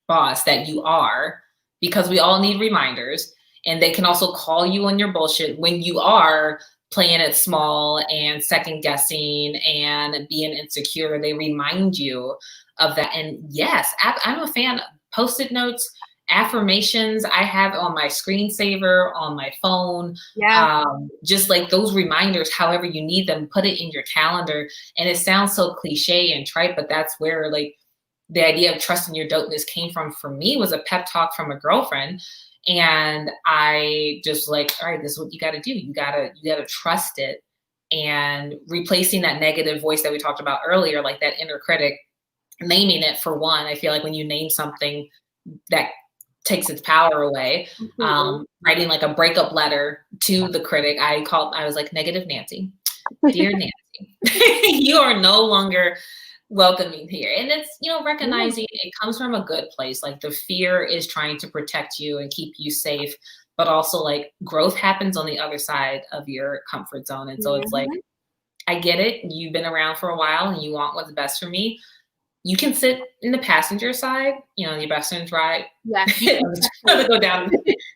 boss that you are, because we all need reminders. And they can also call you on your bullshit when you are playing it small and second guessing and being insecure. They remind you of that. And yes, I'm a fan of Post-it notes, affirmations. I have on my screensaver, on my phone, just like those reminders, however you need them, put it in your calendar. And it sounds so cliche and trite, but that's where like the idea of trusting your dopeness came from for me, was a pep talk from a girlfriend. And I just like, all right, this is what you got to do. You gotta trust it. And replacing that negative voice that we talked about earlier, like that inner critic, naming it for one. I feel like when you name something, that takes its power away. Writing like a breakup letter to the critic. I was like, negative Nancy, dear Nancy, you are no longer welcoming here. And it's, recognizing it comes from a good place. Like the fear is trying to protect you and keep you safe, but also like growth happens on the other side of your comfort zone. And so it's like, I get it. You've been around for a while and you want what's best for me. You can sit in the passenger side, your best friend's ride. Yeah. Go down.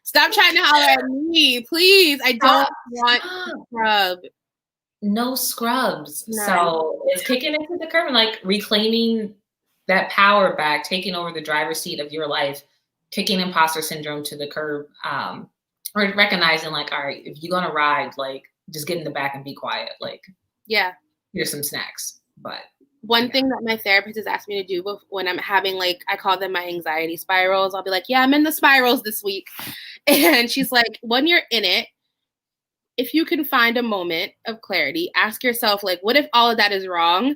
Stop trying to holler at me, please. I don't want scrub. No scrubs. No. So it's kicking into the curb and like reclaiming that power back, taking over the driver's seat of your life, kicking imposter syndrome to the curb, or recognizing like, all right, if you're going to ride, like just get in the back and be quiet. Like, here's some snacks. But one thing that my therapist has asked me to do when I'm having like, I call them my anxiety spirals. I'll be like, I'm in the spirals this week. And she's like, when you're in it, if you can find a moment of clarity, ask yourself, like, what if all of that is wrong?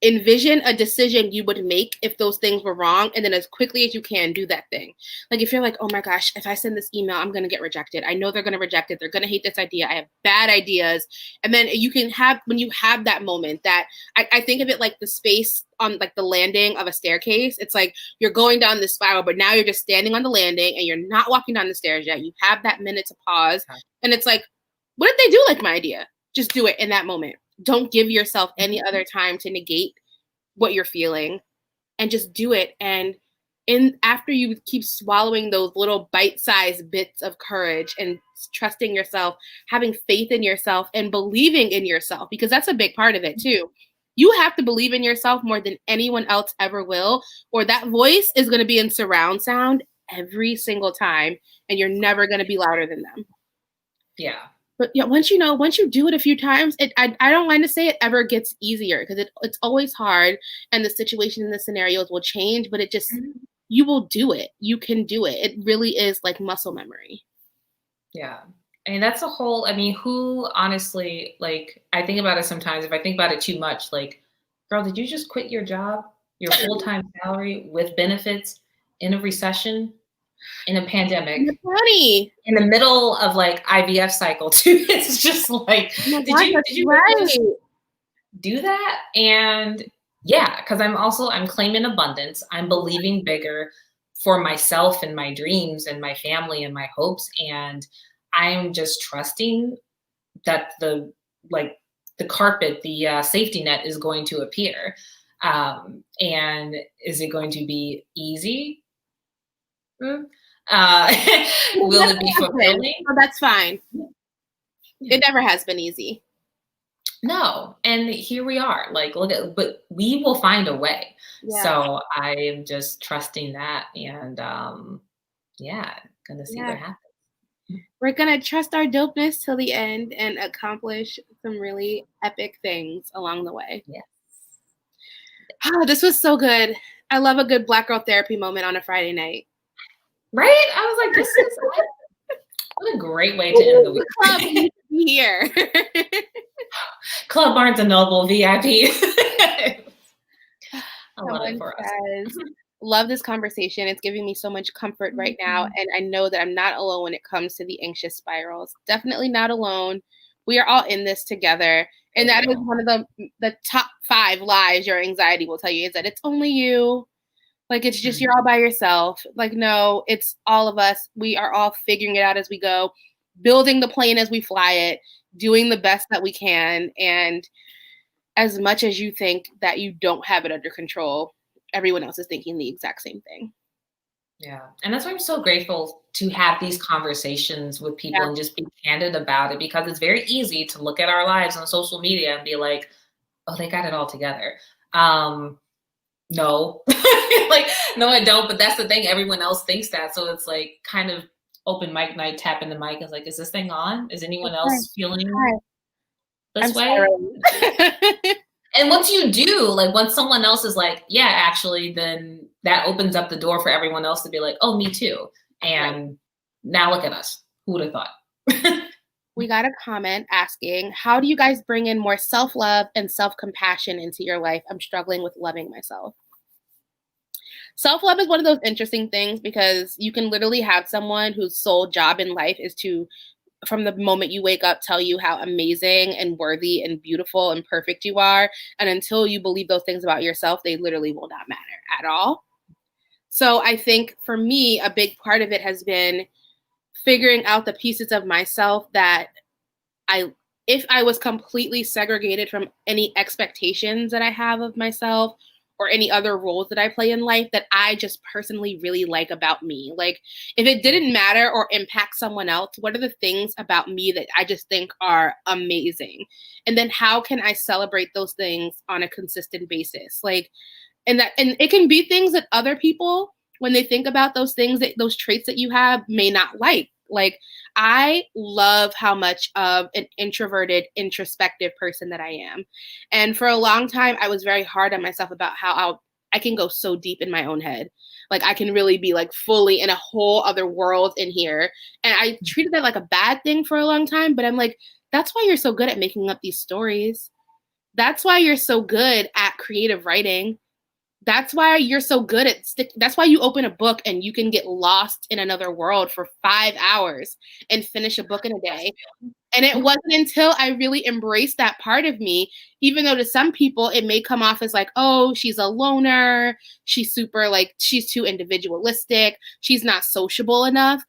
envision a decision you would make if those things were wrong, and then as quickly as you can do that thing. Like if you're like, oh my gosh, if I send this email, I'm going to get rejected. I know they're going to reject it. They're going to hate this idea. I have bad ideas. And then you can have, when you have that moment, that I think of it like the space on like the landing of a staircase. It's like you're going down this spiral, but now you're just standing on the landing and you're not walking down the stairs yet. You have that minute to pause. And it's like, what if they do like my idea? Just do it in that moment. Don't give yourself any other time to negate what you're feeling, and just do it. And after you keep swallowing those little bite-sized bits of courage and trusting yourself, having faith in yourself and believing in yourself, because that's a big part of it too. You have to believe in yourself more than anyone else ever will, or that voice is going to be in surround sound every single time, and you're never going to be louder than them. Yeah. But yeah, once you do it a few times, I don't mind to say it ever gets easier, because it's always hard, and the situation and the scenarios will change, but it just, you will do it. You can do it. It really is like muscle memory. Yeah. I mean, that's a whole, I mean, who honestly, like, I think about it sometimes, if I think about it too much, like, girl, did you just quit your job, your full-time salary with benefits in a recession? In a pandemic, in the middle of like IVF cycle too. It's just like, did you really do that? And yeah, because I'm claiming abundance. I'm believing bigger for myself and my dreams and my family and my hopes. And I'm just trusting that the carpet, the safety net is going to appear. And is it going to be easy? Will it be fulfilling? Oh, that's fine. It never has been easy. No. And here we are. Like, but we will find a way. Yeah. So I am just trusting that, and gonna see what happens. We're gonna trust our dopeness till the end and accomplish some really epic things along the way. Yes. Oh, this was so good. I love a good Black girl therapy moment on a Friday night. Right? I was like, this is what a great way to end the week. Club here. Club Barnes & Noble VIP. I love it for us. Love this conversation. It's giving me so much comfort right now. And I know that I'm not alone when it comes to the anxious spirals. Definitely not alone. We are all in this together. And that is one of the top 5 lies your anxiety will tell you, is that it's only you. Like, it's just, you're all by yourself. Like, no, it's all of us. We are all figuring it out as we go, building the plane as we fly it, doing the best that we can. And as much as you think that you don't have it under control, everyone else is thinking the exact same thing. Yeah. And that's why I'm so grateful to have these conversations with people and just be candid about it, because it's very easy to look at our lives on social media and be like, oh, they got it all together. No, like, no, I don't. But that's the thing. Everyone else thinks that. So it's like kind of open mic night, tapping the mic. It's like, is this thing on? Is anyone else feeling this way? And once you do, like, once someone else is like, yeah, actually, then that opens up the door for everyone else to be like, oh, me too. And now look at us. Who would have thought? We got a comment asking, how do you guys bring in more self-love and self-compassion into your life? I'm struggling with loving myself. Self-love is one of those interesting things, because you can literally have someone whose sole job in life is to, from the moment you wake up, tell you how amazing and worthy and beautiful and perfect you are. And until you believe those things about yourself, they literally will not matter at all. So I think for me, a big part of it has been figuring out the pieces of myself that if I was completely segregated from any expectations that I have of myself or any other roles that I play in life that I just personally really like about me. Like, if it didn't matter or impact someone else, what are the things about me that I just think are amazing? And then how can I celebrate those things on a consistent basis? Like, and it can be things that other people, when they think about those things, that those traits that you have, may not like. Like, I love how much of an introverted, introspective person that I am. And for a long time, I was very hard on myself about how I can go so deep in my own head. Like, I can really be like fully in a whole other world in here. And I treated that like a bad thing for a long time. But I'm like, that's why you're so good at making up these stories. That's why you're so good at creative writing. That's why you're so good at that's why you open a book and you can get lost in another world for 5 hours and finish a book in a day. And it wasn't until I really embraced that part of me, even though to some people it may come off as like, oh, she's a loner, she's super like, she's too individualistic, she's not sociable enough.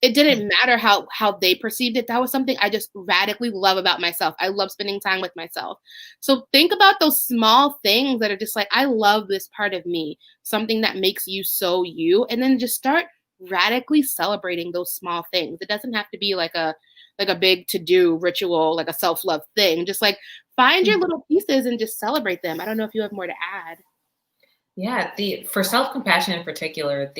It didn't matter how they perceived it. That was something I just radically love about myself. I love spending time with myself. So think about those small things that are just like, I love this part of me, something that makes you so you, and then just start radically celebrating those small things. It doesn't have to be like a big to-do ritual, like a self-love thing. Just like find your little pieces and just celebrate them. I don't know if you have more to add. Yeah, for self-compassion in particular,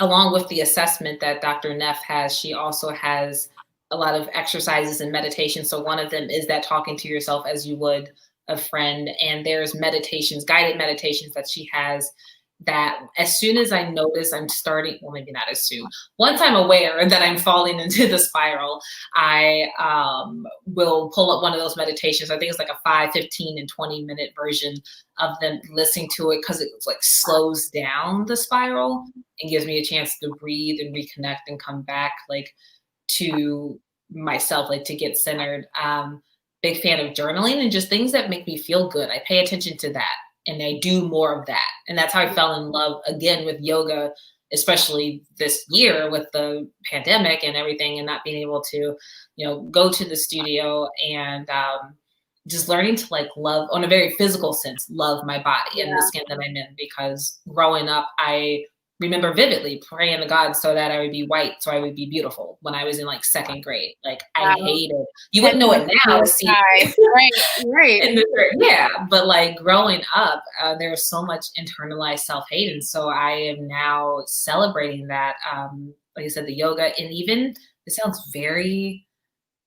along with the assessment that Dr. Neff has, she also has a lot of exercises and meditation. So one of them is that talking to yourself as you would a friend. And there's meditations, guided meditations that she has that as soon as I notice I'm starting, well, maybe not as soon, once I'm aware that I'm falling into the spiral, I will pull up one of those meditations. I think it's like a 5, 15, and 20-minute version of them, listening to it, because it like slows down the spiral and gives me a chance to breathe and reconnect and come back like to myself, like to get centered. Big fan of journaling and just things that make me feel good. I pay attention to that. And I do more of that. And that's how I fell in love again with yoga, especially this year with the pandemic and everything, and not being able to, go to the studio and just learning to like love, on a very physical sense, love my body and the skin that I'm in. Because growing up, I remember vividly praying to God so that I would be white, so I would be beautiful when I was in like 2nd grade. Like I hated, you wouldn't know it now. See, right. Yeah, but like growing up, there's so much internalized self-hate, and so I am now celebrating that. Like I said, the yoga, and even it sounds very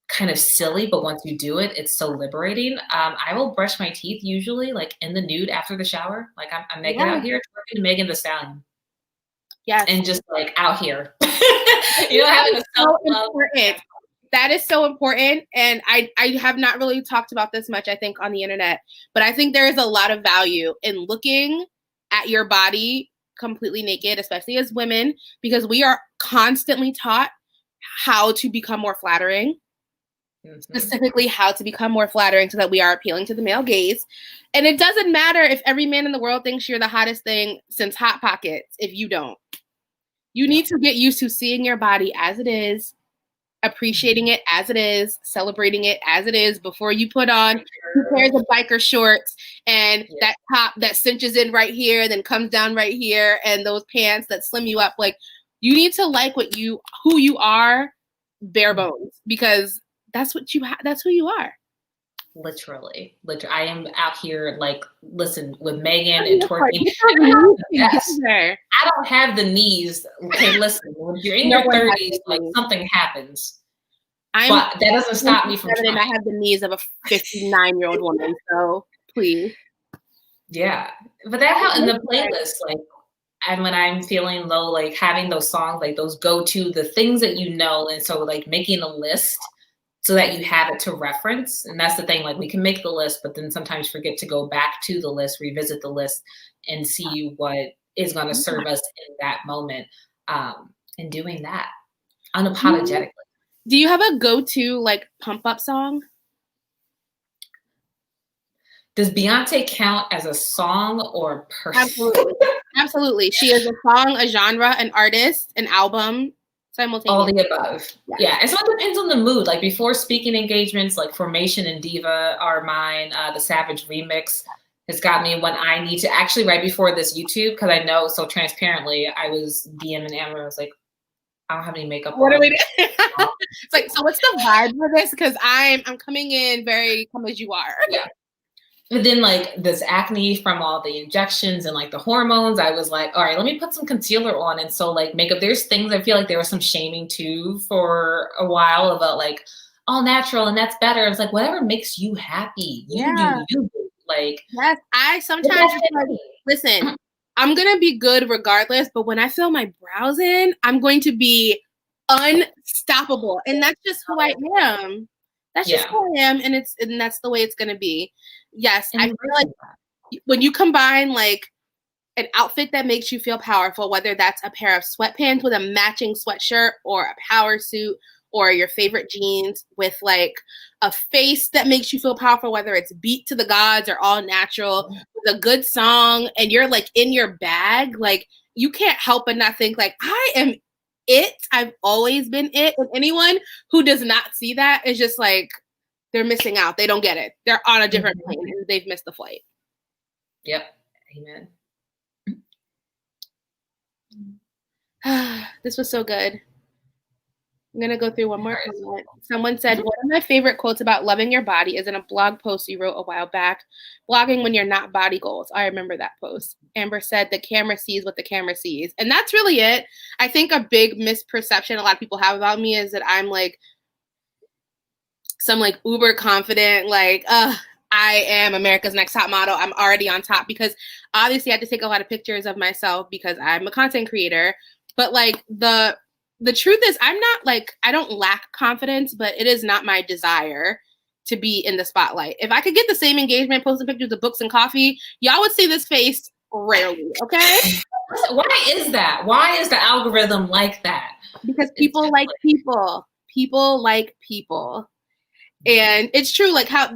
kind of silly, but once you do it, it's so liberating. I will brush my teeth usually like in the nude after the shower. Like I'm Megan out here twerking Megan Thee Stallion. Yes. And just like out here, having a self-love. That is so important. And I have not really talked about this much, I think, on the internet, but I think there is a lot of value in looking at your body completely naked, especially as women, because we are constantly taught how to become more flattering, specifically how to become more flattering so that we are appealing to the male gaze. And it doesn't matter if every man in the world thinks you're the hottest thing since Hot Pockets if you don't. You need to get used to seeing your body as it is, appreciating it as it is, celebrating it as it is before you put on 2 pairs of biker shorts and that top that cinches in right here, then comes down right here, and those pants that slim you up. Like, you need to like who you are, bare bones, because that's what that's who you are. Literally, I am out here like, listen, with Megan and twerking. I don't have the knees. Okay, listen, when you're in your 30s, like something happens. But that doesn't stop me from trying. And I have the knees of a 59-year-old woman, so please. Yeah, but that how in the playlist, like, and when I'm feeling low, like having those songs, like those go-to, the things that and so like making a list so that you have it to reference. And that's the thing, like we can make the list, but then sometimes forget to go back to the list, revisit the list, and see what is going to serve us in that moment. And doing that unapologetically. Do you have a go-to like pump up song? Does Beyonce count as a song or a person? Absolutely. Absolutely. She is a song, a genre, an artist, an album. All the above. Yeah. And so it depends on the mood. Like before speaking engagements, like Formation and Diva are mine. The Savage remix has got me when I need to, actually right before this YouTube, because I know so transparently, I was DMing Amber. I was like, I don't have any makeup on. What are we doing? It's like, so what's the vibe for this? Because I'm coming in very come as you are. Yeah. But then like this acne from all the injections and like the hormones, I was like, all right, let me put some concealer on. And so like makeup, there's things I feel like there was some shaming too for a while about like all natural and that's better. It's like, whatever makes you happy, you do. Like, yes, I sometimes like, listen, I'm going to be good regardless, but when I fill my brows in, I'm going to be unstoppable. And that's just who I am. That's just who I am, and that's the way it's gonna be. Yes, I feel like when you combine like an outfit that makes you feel powerful, whether that's a pair of sweatpants with a matching sweatshirt or a power suit or your favorite jeans with like a face that makes you feel powerful, whether it's beat to the gods or all natural with a good song and you're like in your bag, like you can't help but not think like I am it. I've always been it. And anyone who does not see that is just like, they're missing out. They don't get it. They're on a different plane and they've missed the flight. Yep. Amen. This was so good. I'm going to go through one more comment. Someone said, one of my favorite quotes about loving your body is in a blog post you wrote a while back, blogging when you're not body goals. I remember that post. Amber said, the camera sees what the camera sees. And that's really it. I think a big misperception a lot of people have about me is that I'm like some like uber confident, like, I am America's Next Top Model. I'm already on top because obviously I had to take a lot of pictures of myself because I'm a content creator. But like the truth is I'm not like, I don't lack confidence, but it is not my desire to be in the spotlight. If I could get the same engagement posting pictures of books and coffee, y'all would see this face rarely, okay? Why is that? Why is the algorithm like that? Because people like people. People like people. And it's true, like how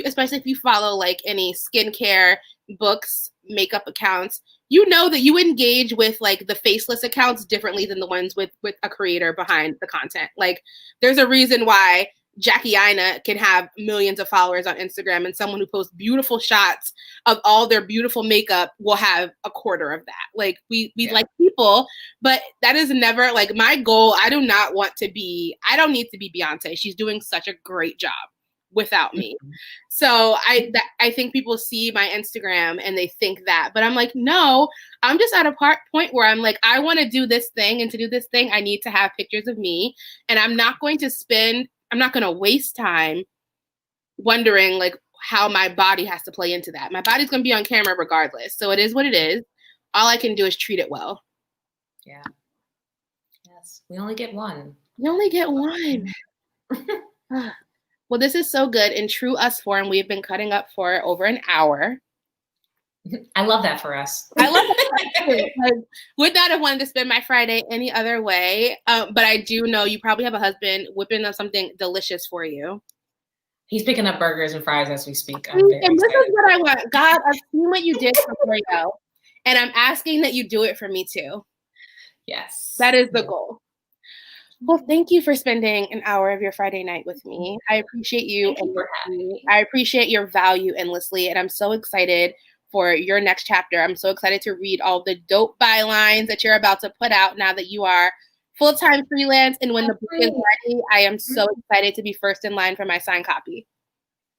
especially if you follow like any skincare, books, makeup accounts, you know that you engage with like the faceless accounts differently than the ones with a creator behind the content. Like there's a reason why Jackie Aina can have millions of followers on Instagram and someone who posts beautiful shots of all their beautiful makeup will have a quarter of that. Like we like people, but that is never like my goal. I don't need to be Beyonce. She's doing such a great job without me. So I think people see my Instagram and they think that, but I'm like, no, I'm just at a point where I'm like, I want to do this thing, and to do this thing, I need to have pictures of me, and I'm not going to waste time wondering like how my body has to play into that. My body's going to be on camera regardless. So it is what it is. All I can do is treat it well. Yeah. Yes. We only get one. You only get one. Well, this is so good. In true us form, we've been cutting up for over an hour. I love that for us. I love that too. I would not have wanted to spend my Friday any other way. But I do know you probably have a husband whipping up something delicious for you. He's picking up burgers and fries as we speak. And this is what I want. God, I've seen what you did for Mario, and I'm asking that you do it for me too. Yes. That is the goal. Well, thank you for spending an hour of your Friday night with me. I appreciate you. I appreciate your value endlessly, and I'm so excited for your next chapter. I'm so excited to read all the dope bylines that you're about to put out now that you are full-time freelance. And when the book is ready, I am so excited to be first in line for my signed copy.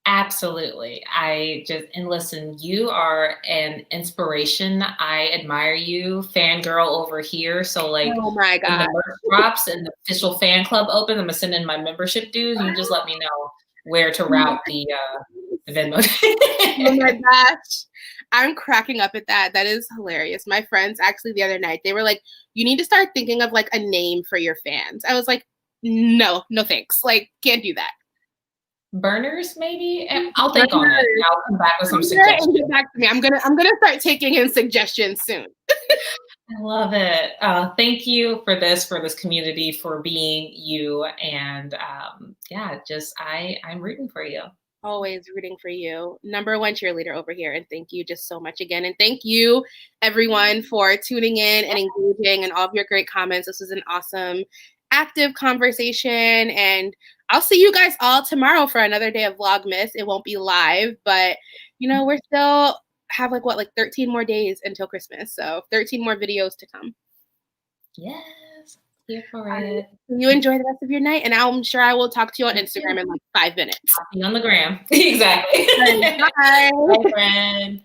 Absolutely. And listen, you are an inspiration. I admire you, fangirl over here. So like, oh my God, when the merch drops and the official fan club open, I'm gonna send in my membership dues. You just let me know where to route the Venmo. Oh my gosh. I'm cracking up at that. That is hilarious. My friends actually the other night, they were like, you need to start thinking of like a name for your fans. I was like, no thanks. Like, can't do that. Burners, maybe? I'll think on it. I'll come back with some suggestions. Get back to me. I'm gonna start taking in suggestions soon. I love it. Thank you for this community, for being you, and I'm rooting for you. Always rooting for you. Number one cheerleader over here, and thank you just so much again. And thank you everyone for tuning in and engaging and all of your great comments. This was an awesome, active conversation, and I'll see you guys all tomorrow for another day of Vlogmas. It won't be live, but we're still have 13 more days until Christmas. So 13 more videos to come. Yes. Here for it. You enjoy the rest of your night, and I'm sure I will talk to you on Instagram in 5 minutes. I'll be on the gram. Exactly. Bye. Bye, friend.